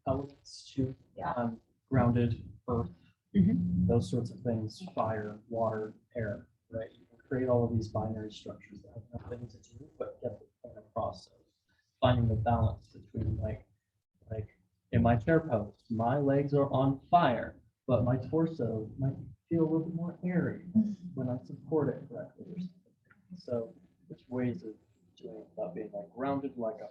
elements too, Yeah. Grounded, earth, Mhm. those sorts of things, fire, water, air, right? You can create all of these binary structures that have nothing to do, but get the point across of finding the balance between like in my chair pose, my legs are on fire, but my torso might feel a little bit more airy when I support it correctly or something. So there's ways of doing it without being like grounded like a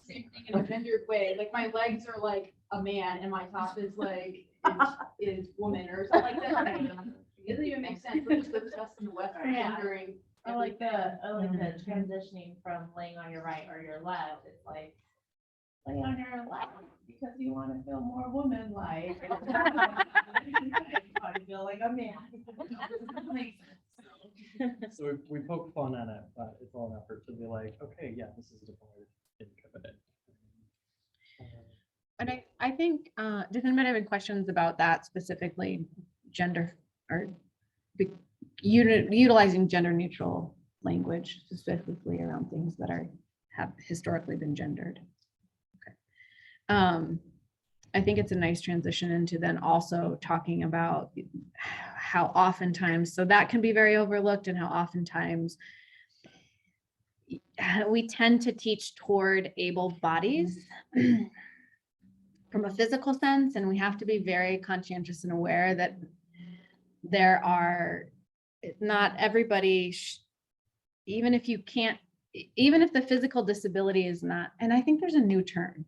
Same thing in a gendered way, like my legs are like a man and my top is like, is woman or something like that. It doesn't even make sense, we're just discussing the Western Yeah. gendering. I like the transitioning from laying on your right or your left. It's like lay on your left because you want to feel more woman-like. You want to feel like a man. So we poke fun at it, but it's all an effort to be like, okay, yeah, this is a different way to think of it. And I think, does anybody have any questions about that specifically, gender or utilizing gender neutral language specifically around things that have historically been gendered? Okay. I think it's a nice transition into then also talking about how oftentimes, so that can be very overlooked, and how oftentimes we tend to teach toward able bodies from a physical sense, and we have to be very conscientious and aware that there are not everybody, even if you can't, even if the physical disability is not, and I think there's a new term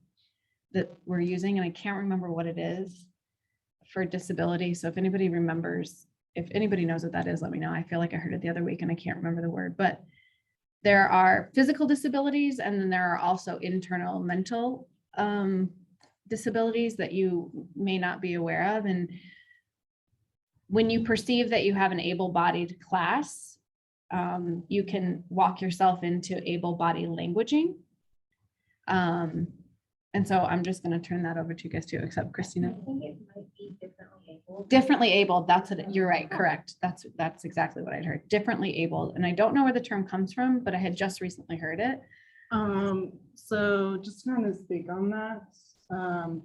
that we're using, and I can't remember what it is for disability. So if anybody remembers, if anybody knows what that is, let me know. I feel like I heard it the other week and I can't remember the word, but there are physical disabilities, and then there are also internal mental disabilities that you may not be aware of. And when you perceive that you have an able-bodied class, you can walk yourself into able-bodied languaging. And so I'm just going to turn that over to you guys too, except Christina. I think it might be differently abled. Differently abled, that's it. You're right, correct. That's exactly what I'd heard. Differently abled. And I don't know where the term comes from, but I had just recently heard it. So just to kind of speak on that,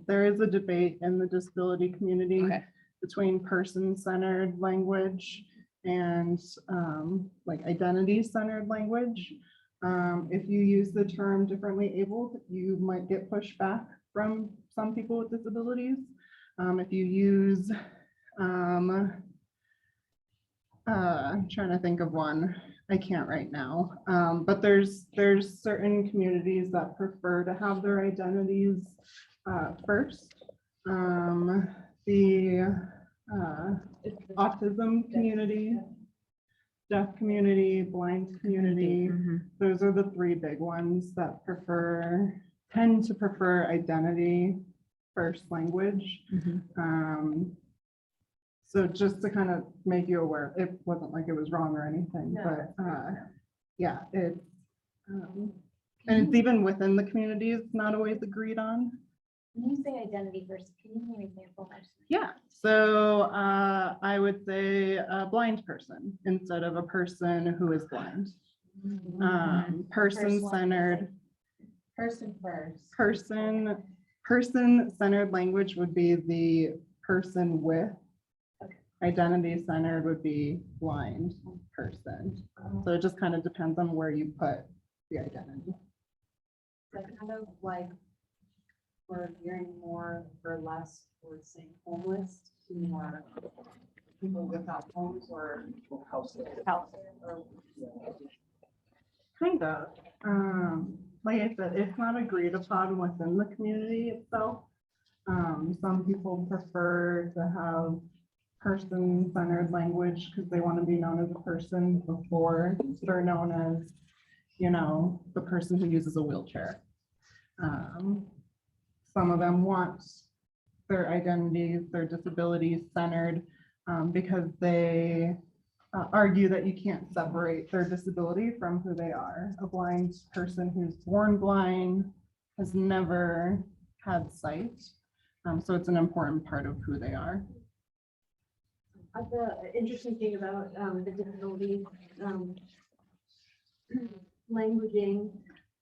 there is a debate in the disability community Okay. between person-centered language and like identity-centered language. If you use the term differently abled, you might get pushback from some people with disabilities. If you use, I'm trying to think of one, I can't right now, but there's certain communities that prefer to have their identities first. The autism community, deaf community, blind community, those are the three big ones that tend to prefer identity first language. So just to kind of make you aware, it wasn't like it was wrong or anything, No, but yeah, and Mm-hmm. it's even within the community, it's not always agreed on. When you say identity first, can you give me an example? Yeah, so I would say a blind person instead of a person who is blind. Person-centered, Person first. person-centered language would be the person with. Identity-centered would be blind person. So it just kind of depends on where you put the identity. That's kind of like we're hearing more or less towards saying homeless to more people without homes or house or Kind of. Like I said, it's not agreed upon within the community itself. Some people prefer to have person-centered language because they want to be known as a person before they're known as, the person who uses a wheelchair. Some of them want their identities, their disabilities centered because they argue that you can't separate their disability from who they are. A blind person who's born blind has never had sight. So it's an important part of who they are. The interesting thing about the disability languaging,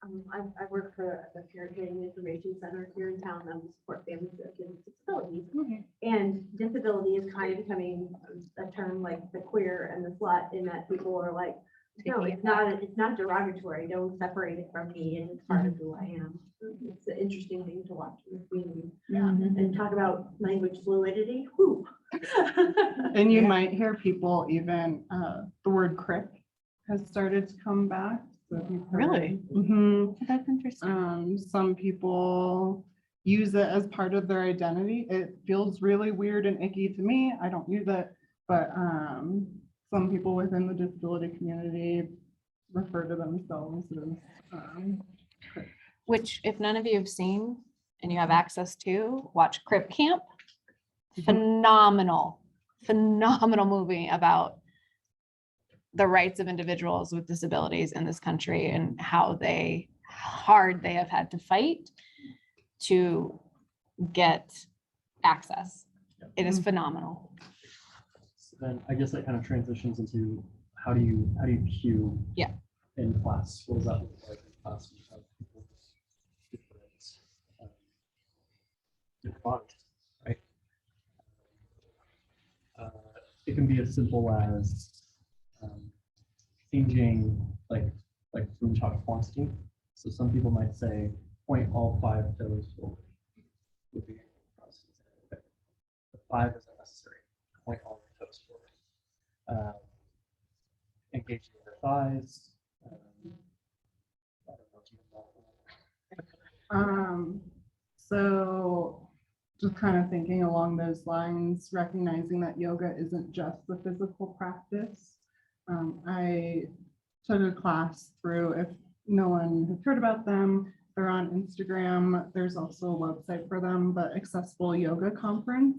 I work for the Parent Training Information Center here in town. I'm support families with kids with disabilities. And disability is kind of becoming a term like the queer and the slut, in that people are like, no, it's not derogatory. Don't separate it from me, and it's part of who I am. It's an interesting thing to watch in the community. And talk about language fluidity. Whew. And you might hear people even, the word crick has started to come back. So if you've heard- Really? Mhm. That's interesting. Some people use it as part of their identity. It feels really weird and icky to me. I don't use it, but some people within the disability community refer to themselves as Which, if none of you have seen and you have access to, watch Crip Camp. Phenomenal movie about the rights of individuals with disabilities in this country and how hard they have had to fight to get access. It is phenomenal. So then I guess that kind of transitions into how do you cue Yeah. in class? What does that look like in class? When you have people with different bodies, right? It can be as simple as changing, like when we talk quantity. So some people might say, point all 5 toes forward. Would be the 5 isn't necessary. Point all your toes forward. Engaging their thighs. I don't know if you know. So just kind of thinking along those lines, recognizing that yoga isn't just the physical practice. I took a class through, if no one has heard about them, they're on Instagram. There's also a website for them, but Accessible Yoga Conference.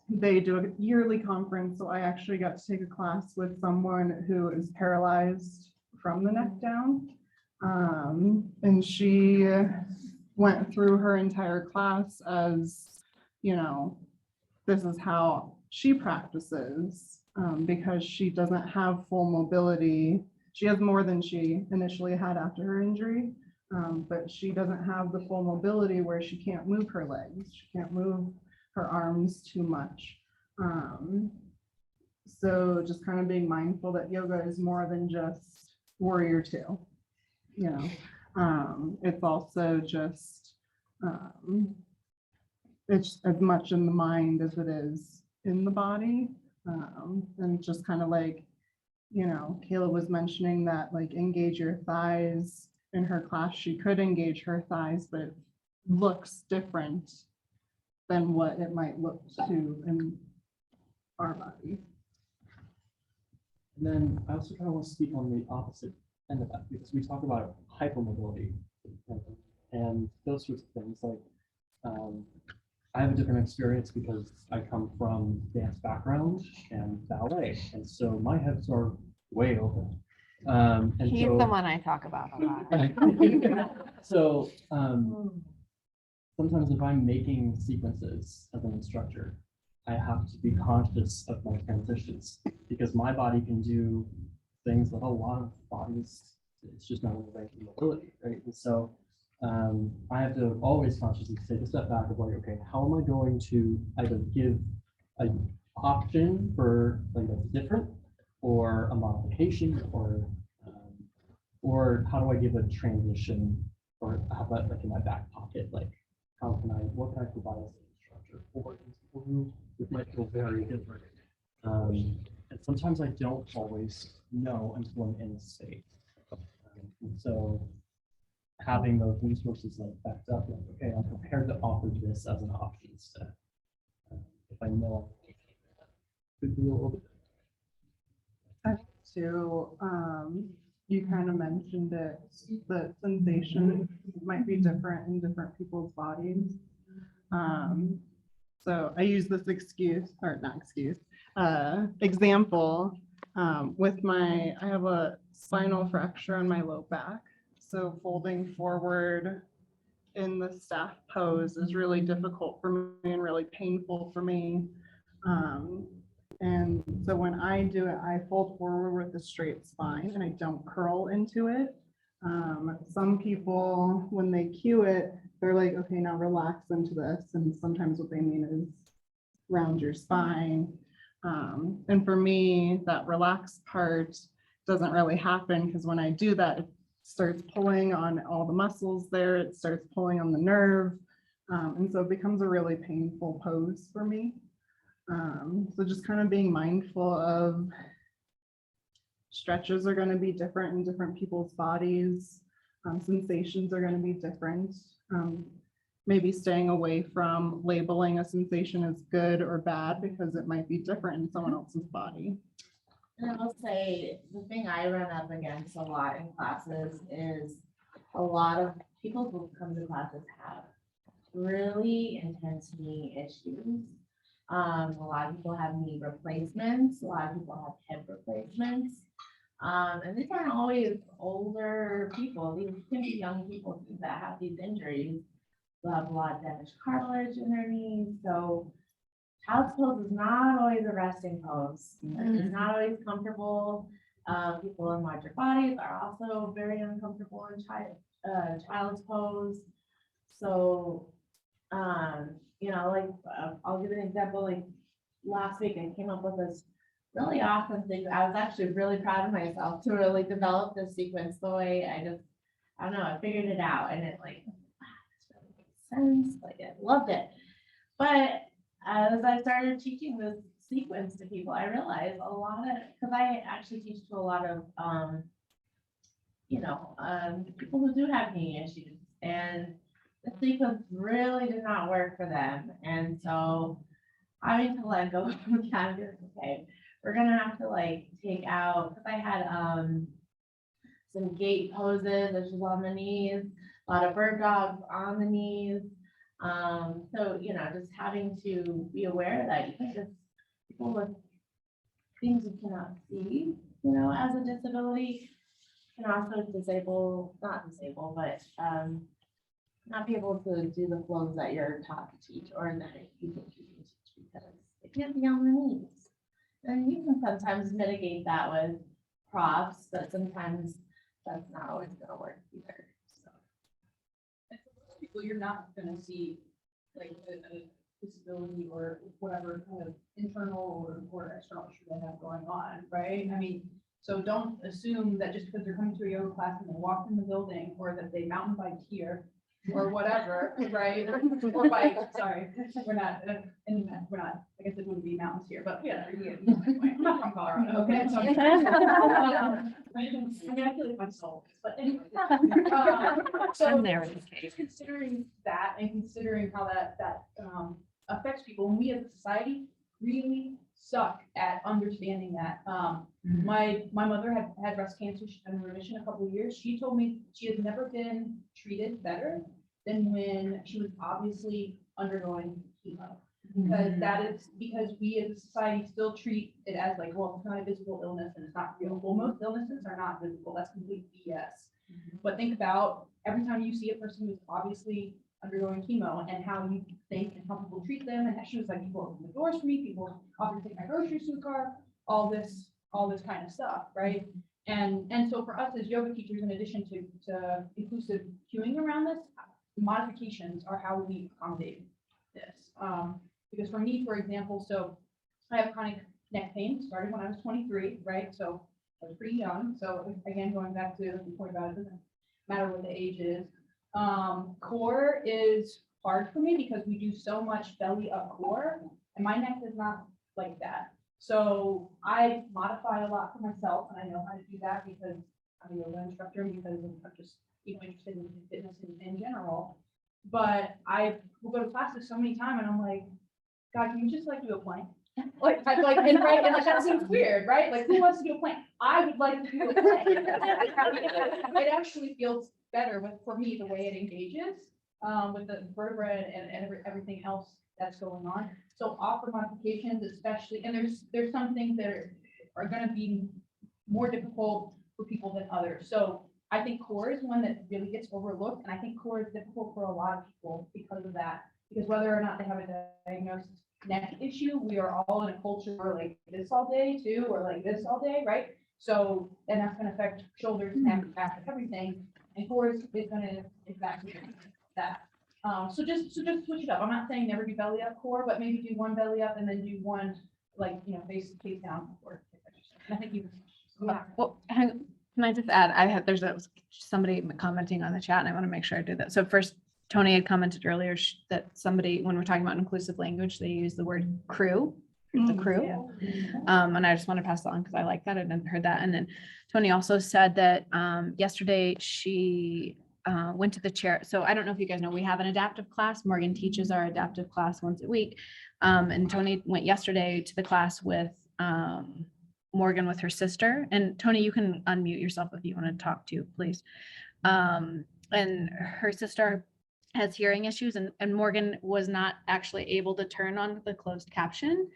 They do a yearly conference. So I actually got to take a class with someone who is paralyzed from the neck down. And she went through her entire class as, this is how she practices because she doesn't have full mobility. She has more than she initially had after her injury, but she doesn't have the full mobility where she can't move her legs. She can't move her arms too much. So just kind of being mindful that yoga is more than just warrior two. It's also just, it's as much in the mind as it is in the body. And just kind of like, Kayla was mentioning that, like, engage your thighs. In her class, she could engage her thighs, but it looks different than what it might look to in our body. And then I also kind of want to speak on the opposite end of that, because we talk about hypermobility and those sorts of things. Like, I have a different experience because I come from dance background and ballet, and so my hips are way open. And He's so, the one I talk about a lot. so sometimes if I'm making sequences as an instructor, I have to be conscious of my transitions because my body can do things that a lot of bodies, it's just not in the range of mobility, right? And so I have to always consciously take a step back of like, okay, how am I going to either give an option for like that's different or a modification or how do I give a transition or have that like in my back pocket? Like, what can I provide as an instructor for people who it might feel very different? And sometimes I don't always know until I'm in the state. And so having those resources like backed up, like, okay, I'm prepared to offer this as an option instead. If I know could be a little bit. I think too, you kind of mentioned it, the sensation might be different in different people's bodies. So I use this example, with I have a spinal fracture on my low back. So folding forward in the staff pose is really difficult for me and really painful for me. And so when I do it, I fold forward with a straight spine and I don't curl into it. Some people, when they cue it, they're like, okay, now relax into this. And sometimes what they mean is round your spine. And for me, that relaxed part doesn't really happen because when I do that, it starts pulling on all the muscles there. It starts pulling on the nerve. And so it becomes a really painful pose for me. So just kind of being mindful of stretches are going to be different in different people's bodies. Sensations are going to be different. Maybe staying away from labeling a sensation as good or bad because it might be different in someone else's body. And I will say, the thing I run up against a lot in classes is a lot of people who come to classes have really intense knee issues. A lot of people have knee replacements, a lot of people have hip replacements. And these aren't always older people, these can be young people that have these injuries. They have a lot of damaged cartilage in their knees, so child's pose is not always a resting pose. It's not always comfortable. People in larger bodies are also very uncomfortable in child's pose. So, like I'll give an example. Like last week, I came up with this really awesome thing. I was actually really proud of myself to really develop this sequence the way I don't know, I figured it out, and it like this really makes sense. Like I loved it, but as I started teaching this sequence to people, I realized a lot of, because I actually teach to a lot of, people who do have knee issues, and the sequence really did not work for them. And so having to let go of the category, okay, we're gonna have to like take out, because I had some gait poses, which is on the knees, a lot of bird dogs on the knees. So, just having to be aware that you can just, people with things you cannot see, as a disability can also not disable, but not be able to do the flows that you're taught to teach or that you think you can teach because it can't be on the knees. And you can sometimes mitigate that with props, but sometimes that's not always gonna work either. So. And for most people, you're not gonna see like a disability or whatever kind of internal or external issue they have going on, right? I mean, so don't assume that just because they're coming to a yoga class and they walk in the building or that they mountain bike here or whatever, right? Or bike, sorry, we're not, I guess it wouldn't be mountains here, but yeah, I'm not from Colorado, okay? So I calculate my soul, but anyway. So I'm there with the cake. just considering that and considering how that affects people, and we as a society, really suck at understanding that. My mother had breast cancer. She's been in remission a couple of years. She told me she has never been treated better than when she was obviously undergoing chemo. Because that is because we as a society still treat it as like, well, it's not a visible illness and it's not real. Well, most illnesses are not visible. That's complete BS. But think about every time you see a person who's obviously undergoing chemo and how you think and how people treat them. And she was like, people open the doors for me, people often take my groceries to the car, all this kind of stuff, right? And so for us as yoga teachers, in addition to inclusive cueing around this, modifications are how we accommodate this. Because for me, for example, so I have chronic neck pain, started when I was 23, right? So I was pretty young. So again, going back to the point about it doesn't matter what the age is. Core is hard for me because we do so much belly up core and my neck is not like that. So I modify a lot for myself and I know how to do that because I'm a yoga instructor and because I'm just interested in fitness in general. But I will go to classes so many times and I'm like, God, can you just like do a plank? Like and that seems weird, right? Like who wants to do a plank? I would like to do a plank. It actually feels better for me the way it engages with the vertebra and everything else that's going on. So offer modifications, especially, and there's some things that are going to be more difficult for people than others. So I think core is one that really gets overlooked, and I think core is difficult for a lot of people because of that. Because whether or not they have a diagnosed neck issue, we are all in a culture where like this all day too, or like this all day, right? So, and that's going to affect shoulders, neck, back, everything. And core is going to exactly that. So just switch it up. I'm not saying never do belly up core, but maybe do one belly up and then do one face down core. I think you. Yeah. Well, can I just add, there's somebody commenting on the chat and I want to make sure I do that. So first, Tony had commented earlier that somebody, when we're talking about inclusive language, they use the word crew. It's a crew. Yeah. And I just want to pass it on because I like that. I hadn't heard that. And then Tony also said that yesterday she went to the chair. So I don't know if you guys know, we have an adaptive class. Morgan teaches our adaptive class once a week. And Tony went yesterday to the class with Morgan with her sister. And Tony, you can unmute yourself if you want to talk to, please. And her sister has hearing issues and Morgan was not actually able to turn on the closed caption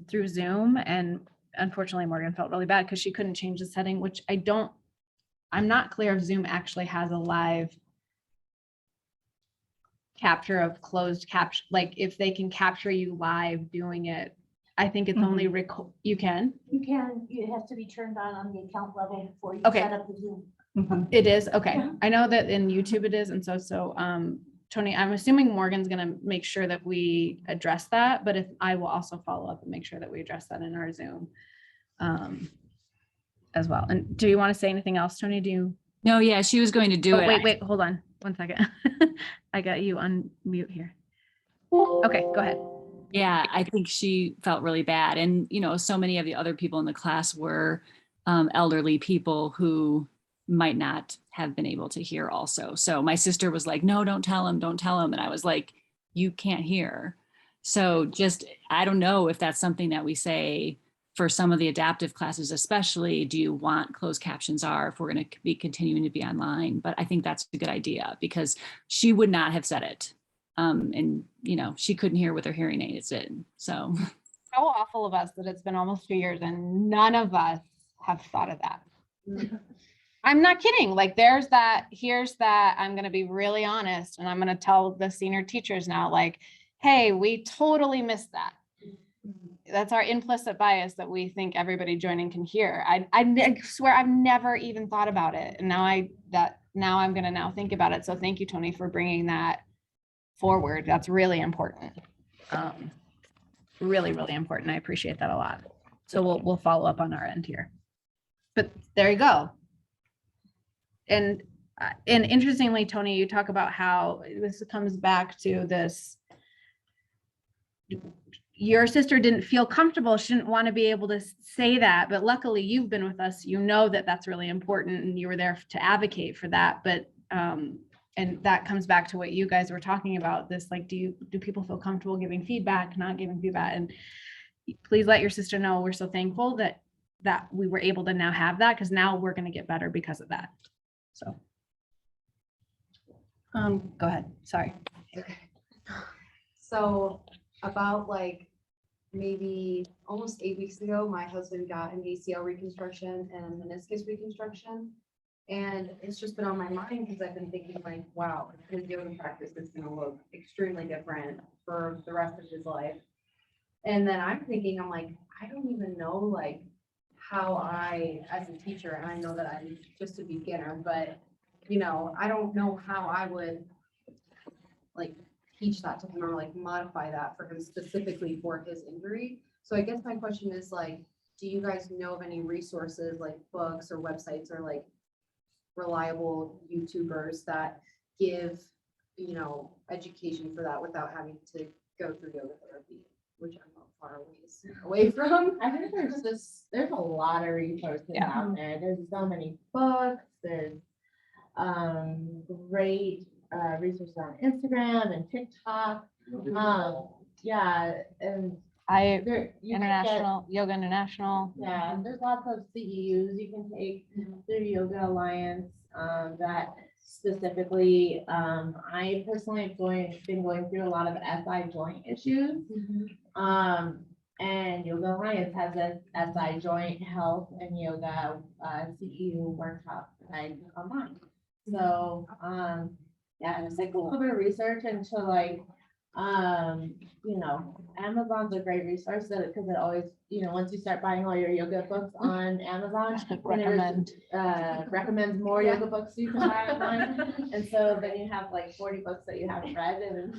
through Zoom. And unfortunately, Morgan felt really bad because she couldn't change the setting, which I'm not clear if Zoom actually has a live capture of closed caption, like if they can capture you live doing it. I think it's only you can. It has to be turned on the account level before you Okay. set up the Zoom. It is, okay. Yeah. I know that in YouTube it is, and so Tony, I'm assuming Morgan's gonna make sure that we address that, but if I will also follow up and make sure that we address that in our Zoom as well. And do you want to say anything else, Tony? No, yeah, she was going to do it. Wait, hold on 1 second. I got you on mute here. Okay, go ahead. Yeah, I think she felt really bad. And, so many of the other people in the class were elderly people who might not have been able to hear also. So my sister was like, no, don't tell him. And I was like, you can't hear. So I don't know if that's something that we say for some of the adaptive classes, especially, do you want closed captions if we're going to be continuing to be online? But I think that's a good idea because she would not have said it. And she couldn't hear with her hearing aids in. So How awful of us that it's been almost 2 years and none of us have thought of that. I'm not kidding. Like here's that. I'm going to be really honest. And I'm going to tell the senior teachers now, like, hey, we totally missed that. That's our implicit bias that we think everybody joining can hear. I swear I've never even thought about it. And now I'm going to think about it. So thank you, Tony, for bringing that forward. That's really important. Really, really important. I appreciate that a lot. So we'll follow up on our end here. But there you go. And interestingly, Tony, you talk about how this comes back to this. Your sister didn't feel comfortable. She didn't want to be able to say that, but luckily you've been with us. You know that that's really important and you were there to advocate for that. But and that comes back to what you guys were talking about, this, like, do people feel comfortable giving feedback, not giving feedback? And please let your sister know we're so thankful that we were able to now have that, because now we're going to get better because of that. So go ahead. Sorry. So about like maybe almost 8 weeks ago, my husband got an ACL reconstruction and meniscus reconstruction. And it's just been on my mind because I've been thinking like, wow, his yoga practice is gonna look extremely different for the rest of his life. And then I'm thinking, I'm like, I don't even know like how I, as a teacher, and I know that I'm just a beginner, but you know, I don't know how I would like teach that to him or like modify that for him specifically for his injury. So I guess my question is like, do you guys know of any resources like books or websites or like reliable YouTubers that give, you know, education for that without having to go through yoga therapy, which I'm not far away from? I think there's a lot of resources out there. There's so many books, there's great resources on Instagram and TikTok. Yeah, and there you can get, International Yoga International. yeah, there's lots of CEUs you can take through Yoga Alliance that specifically, I personally have been going through a lot of SI joint issues. And Yoga Alliance has a SI joint health and yoga CEU workshop that I took online. So, yeah, and it's like a little bit of research into like, you know, Amazon's a great resource because it always, you know, once you start buying all your yoga books on Amazon, recommends more yoga books you can buy online. And so then you have like 40 books that you haven't read and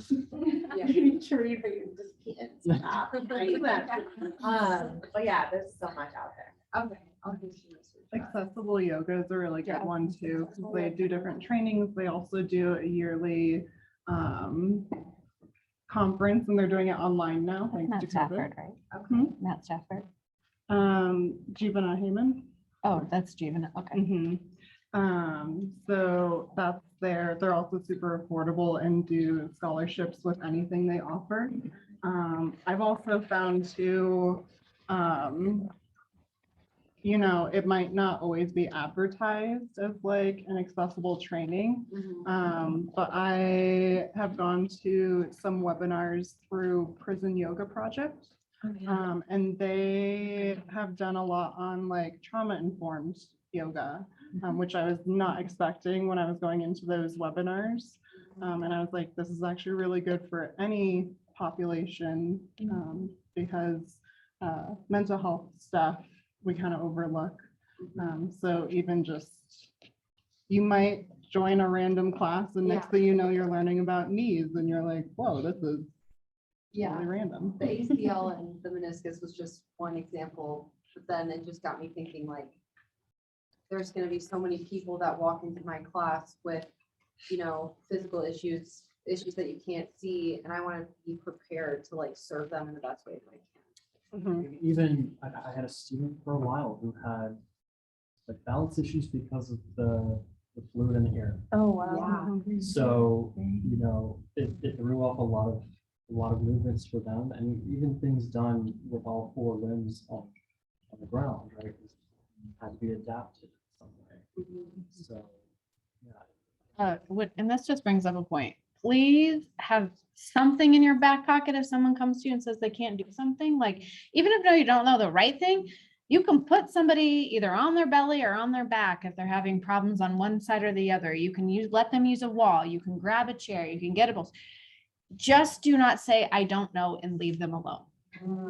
you need to read, but you just can't stop reading them. But yeah, there's so much out there. Okay, I'll do some research. Accessible yoga is a really good one too, because they do different trainings. They also do a yearly conference, and they're doing it online now, thanks to Matt COVID. Stafford, right? Hmm? Matt Stafford. Jivana Heyman. Oh, that's Jeevan. Okay. So that's there. They're also super affordable and do scholarships with anything they offer. I've also found too, you know, it might not always be advertised as like an accessible training. But I have gone to some webinars through Prison Yoga Project. And they have done a lot on like trauma-informed yoga, which I was not expecting when I was going into those webinars. And I was like, this is actually really good for any population because mental health stuff we kind of overlook. So even just, you might join a random class and next thing you know, you're learning about knees and you're like, whoa, this is really random. The ACL and the meniscus was just one example, but then it just got me thinking like, there's gonna be so many people that walk into my class with, you know, physical issues that you can't see, and I want to be prepared to like serve them in the best way that I can. Even I had a student for a while who had like balance issues because of the fluid in the ear. Oh, wow. So, you know, it threw off a lot of movements for them, and even things done with all four limbs on the ground, right? Had to be adapted in some way. So, yeah. And this just brings up a point. Please have something in your back pocket if someone comes to you and says they can't do something. Like, even if you don't know the right thing, you can put somebody either on their belly or on their back if they're having problems on one side or the other. You can let them use a wall. You can grab a chair. You can get a both. Just do not say, I don't know, and leave them alone.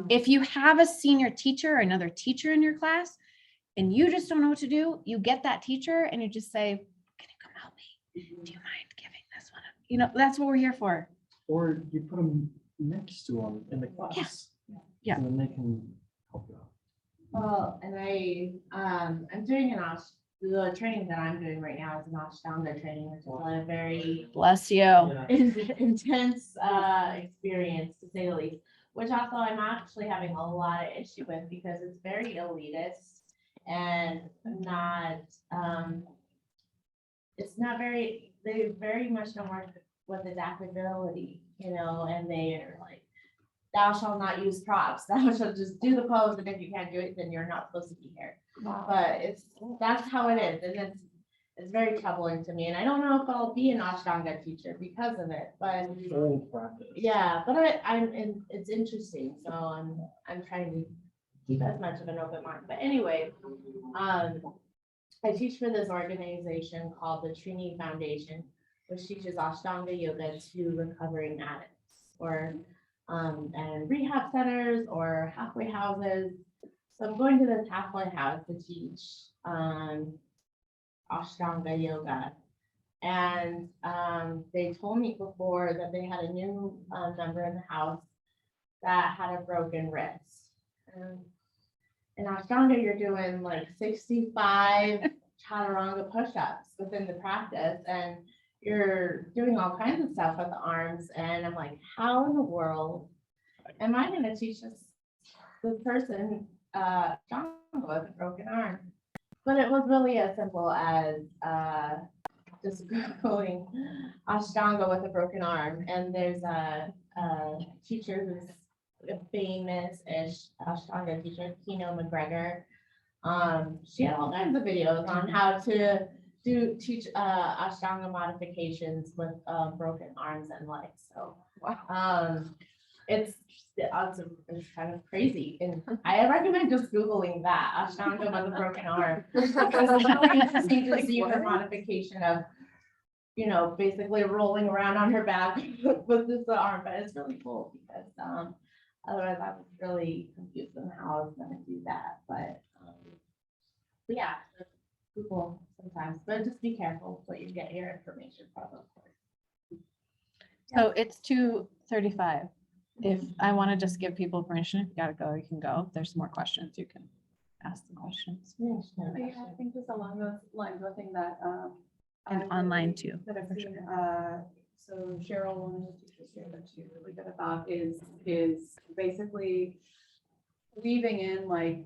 If you have a senior teacher or another teacher in your class and you just don't know what to do, you get that teacher and you just say, can you come help me? Do you mind giving this one? You know, that's what we're here for. Or you put them next to them in the class. Yeah. And then they can help you out. Well, and I'm doing the training that I'm doing right now is an Ashtanga training, which is a very Bless you. intense experience to say the least, which also I'm actually having a lot of issue with because it's very elitist and not it's not very, they very much don't work with adaptability, and they're like, thou shalt not use props, thou shalt just do the pose, and if you can't do it, then you're not supposed to be here. But that's how it is, and it's very troubling to me, and I don't know if I'll be an Ashtanga teacher because of it, but yeah, but it's interesting, so I'm trying to keep as much of an open mind, but anyway, I teach for this organization called the Trini Foundation, which teaches Ashtanga yoga to recovering addicts or and rehab centers or halfway houses. So I'm going to this halfway house to teach Ashtanga yoga. And they told me before that they had a new member in the house that had a broken wrist. In Ashtanga, you're doing like 65 chaturanga push-ups within the practice, and you're doing all kinds of stuff with the arms. And I'm like, how in the world am I going to teach this person Ashtanga with a broken arm? But it was really as simple as just Googling Ashtanga with a broken arm, and there's a teacher who's a famous-ish Ashtanga teacher, Kino McGregor. She had all kinds of videos on how to teach Ashtanga modifications with broken arms and legs. So it's awesome. It's kind of crazy, and I recommend just Googling that Ashtanga with a broken arm. Because it's really interesting to see her modification of, basically rolling around on her back with this arm, but it's really cool because otherwise I was really confused on how I was gonna do that, but yeah, it's Google sometimes, but just be careful what you get your information from, of course. So it's 2:35. If I want to just give people permission, if you gotta go, you can go. If there's more questions, you can ask the questions. Yeah. I think just along those lines, one thing that. And I online really- too, That I've for seen, so Cheryl, one of the teachers here that she's really good about is basically weaving in like,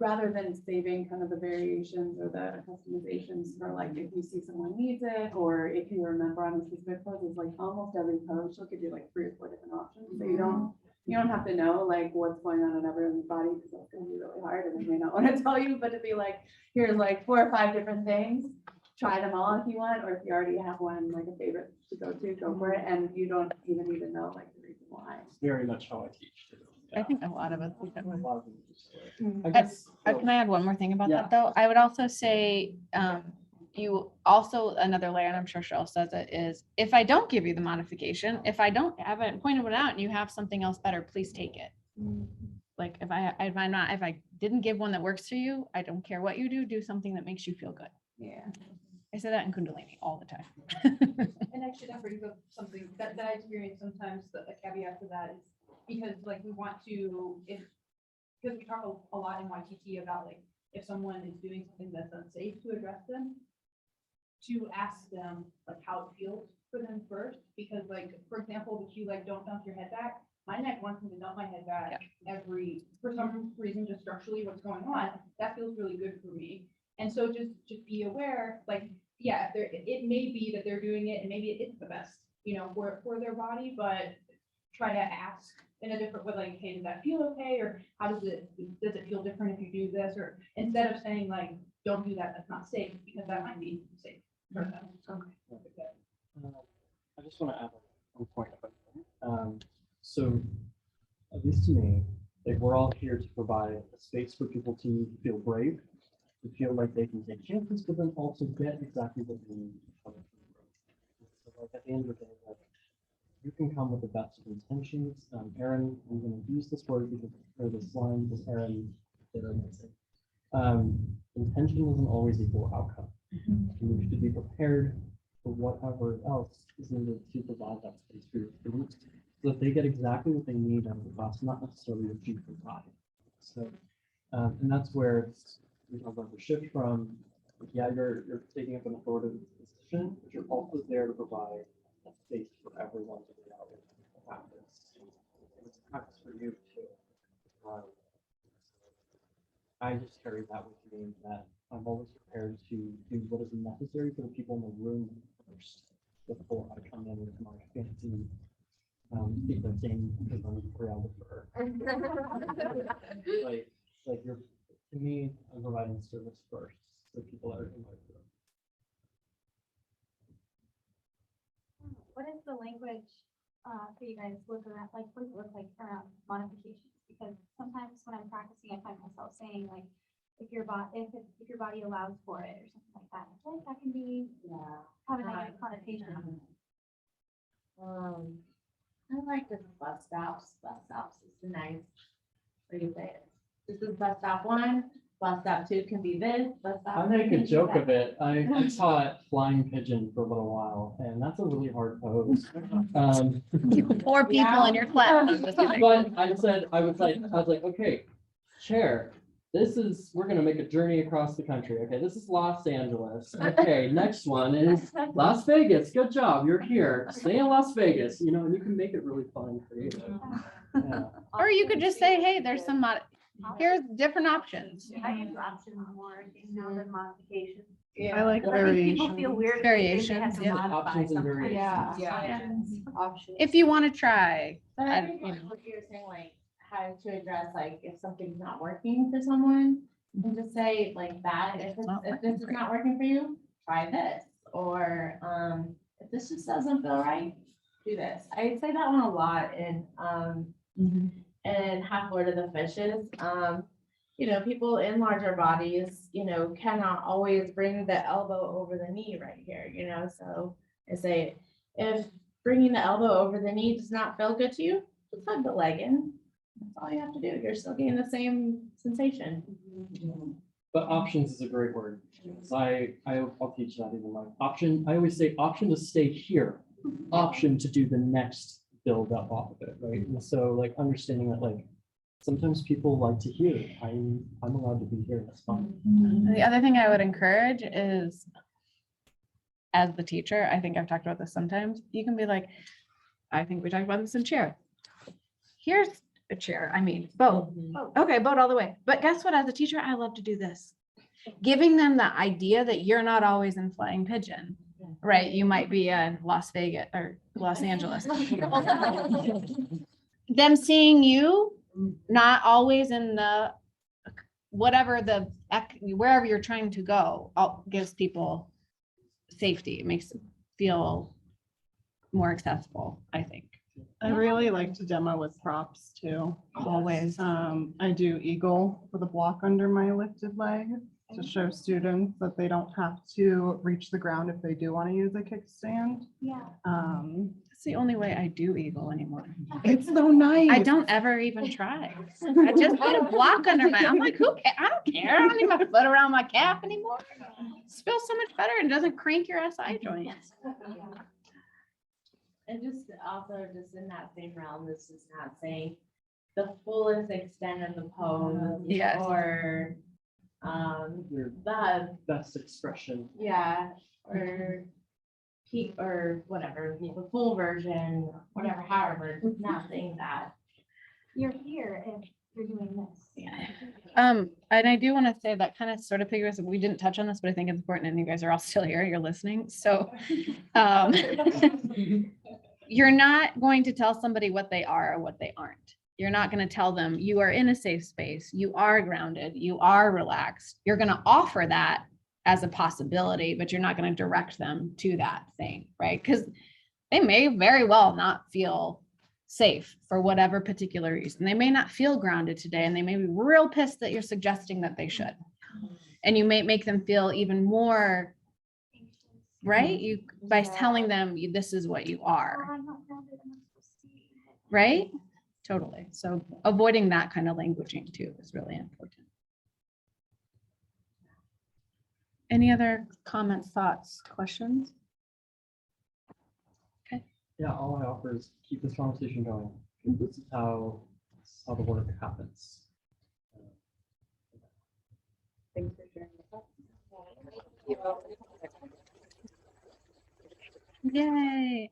rather than saving kind of the variations or the customizations for like, if you see someone needs it, or if you remember on a specific pose, it's like almost every pose, she'll give you like 3 or 4 different options. So you don't have to know like what's going on in everyone's body, because that's gonna be really hard and they may not want to tell you, but to be like, here's like 4 or 5 different things. Try them all if you want, or if you already have one, like a favorite to go for it, and you don't even need to know like the reason why. It's very much how I teach too. I think a lot of us. think that A way. lot of them just, Mm. I guess. Can I add one more thing about Yeah. that though? I would also say, you also, another layer, and I'm sure Cheryl says it, is if I don't give you the modification, if I haven't pointed one out and you have something else better, please take it. Like if I didn't give one that works for you, I don't care what you do something that makes you feel good. Yeah. I say that in Kundalini all the time. And actually that brings up something that I experience sometimes, a caveat to that is because like we want to, because we talk a lot in YTT about like, if someone is doing something that's unsafe to address them, to ask them like how it feels for them first, because like, for example, the cue like, don't dump your head back. My neck wants me to dump my head back for some reason, just structurally what's going on, that feels really good for me. And so just be aware, like, yeah, it may be that they're doing it and maybe it isn't the best, for their body, but try to ask in a different way, like, hey, does that feel okay? Or how does it feel different if you do this? Or instead of saying like, don't do that, that's not safe, because that might be safe for them. Okay. I just want to add one point. So, at least to me, like we're all here to provide a space for people to feel brave, to feel like they can take chances, but then also get exactly what they need. So, like at the end of the day, like you can come with the best of intentions. Erin, I'm going to use this word because for this line, because Erin did amazing. Intention doesn't always equal outcome. You should be prepared for whatever else is needed to provide that space for your students, so that they get exactly what they need out of the class, not necessarily what you provide. So, and that's where we talk about the shift from, yeah, you're taking up an authoritative position, but you're also there to provide a space for everyone to get out and practice. It's practice for you too. I just carry that with me, that I'm always prepared to do what is necessary for the people in the room first before I come in with my fancy sequencing because I'm choreographer. Like you're, to me, I'm providing service first for people that are in my room. What is the language for you guys look around, like, what does it look like around modifications? Because sometimes when I'm practicing, I find myself saying like, if your body allows for it or something like that, I feel like that can be, have a negative connotation. I like this bus stops. Bus stops is nice. What do you say? This is bus stop 1, bus stop 2 can be this, bus stop. I 3 make can a be joke that. of it. I taught flying pigeon for a little while, and that's a really hard pose. 4 people in your class. But I was like, okay, chair, we're gonna make a journey across the country. Okay, this is Los Angeles. Okay, next one is Las Vegas. Good job, you're here. Stay in Las Vegas, and you can make it really fun and creative. Yeah. Or you could just say, hey, there's some here's different options. I use options more now than modifications. I like Because I think people variation. feel weird if they think they have Variations, to yeah. modify Options and something. variations. Options. If you want to try. But I I don't- think you like know. what you're saying, like how to address like if something's not working for someone, and just say like that, if not if working this is for you. not working for you, try this. Or if this just doesn't feel right, do this. I say that one a lot in Half Lord of the Fishes. People in larger bodies, cannot always bring the elbow over the knee right here, so I say, if bringing the elbow over the knee does not feel good to you, just hug the leg in. That's all you have to do. You're still getting the same sensation. But options is a great word. 'Cause I'll teach that even like option. I always say option to stay here, option to do the next build up off of it, right? And so like understanding that like sometimes people like to hear, I'm allowed to be here, that's fine. The other thing I would encourage is, as the teacher, I think I've talked about this sometimes, you can be like, I think we talked about this in chair. Here's a chair, boat. Okay, boat all the way. But guess what? As a teacher, I love to do this. Giving them the idea that you're not always in flying pigeon, right? You might be in Las Vegas or Los Angeles. Them seeing you, not always in the, wherever you're trying to go, gives people safety. It makes it feel more accessible, I think. I really like to demo with props too. Always. I do eagle with a block under my lifted leg to show students that they don't have to reach the ground if they do want to use a kickstand. Yeah. That's the only way I do eagle anymore. It's so nice. I don't ever even try. I just put a block under I'm like, I don't care. I don't need my foot around my calf anymore. It feels so much better and doesn't crank your SI joints. And just also just in that same realm, this is not saying the fullest extent of the pose. Yes. Or Your the best expression. or peak or whatever, the full version, whatever, however, just not saying that. You're here if you're doing this. Yeah. And I do want to say that kind of sort of figures, we didn't touch on this, but I think it's important and you guys are all still here, you're listening. So you're not going to tell somebody what they are or what they aren't. You're not going to tell them you are in a safe space, you are grounded, you are relaxed. You're going to offer that as a possibility, but you're not going to direct them to that thing, right? Because they may very well not feel safe for whatever particular reason. They may not feel grounded today and they may be real pissed that you're suggesting that they should. And you may make them feel even more, right? By telling them this is what you Oh, are, I'm not grounded, I'm not supposed to be. right? Totally. So avoiding that kind of languaging too is really important. Any other comments, thoughts, questions? Yeah, all I offer is keep this conversation going. This is how the work happens. Thanks for sharing with us. Yay.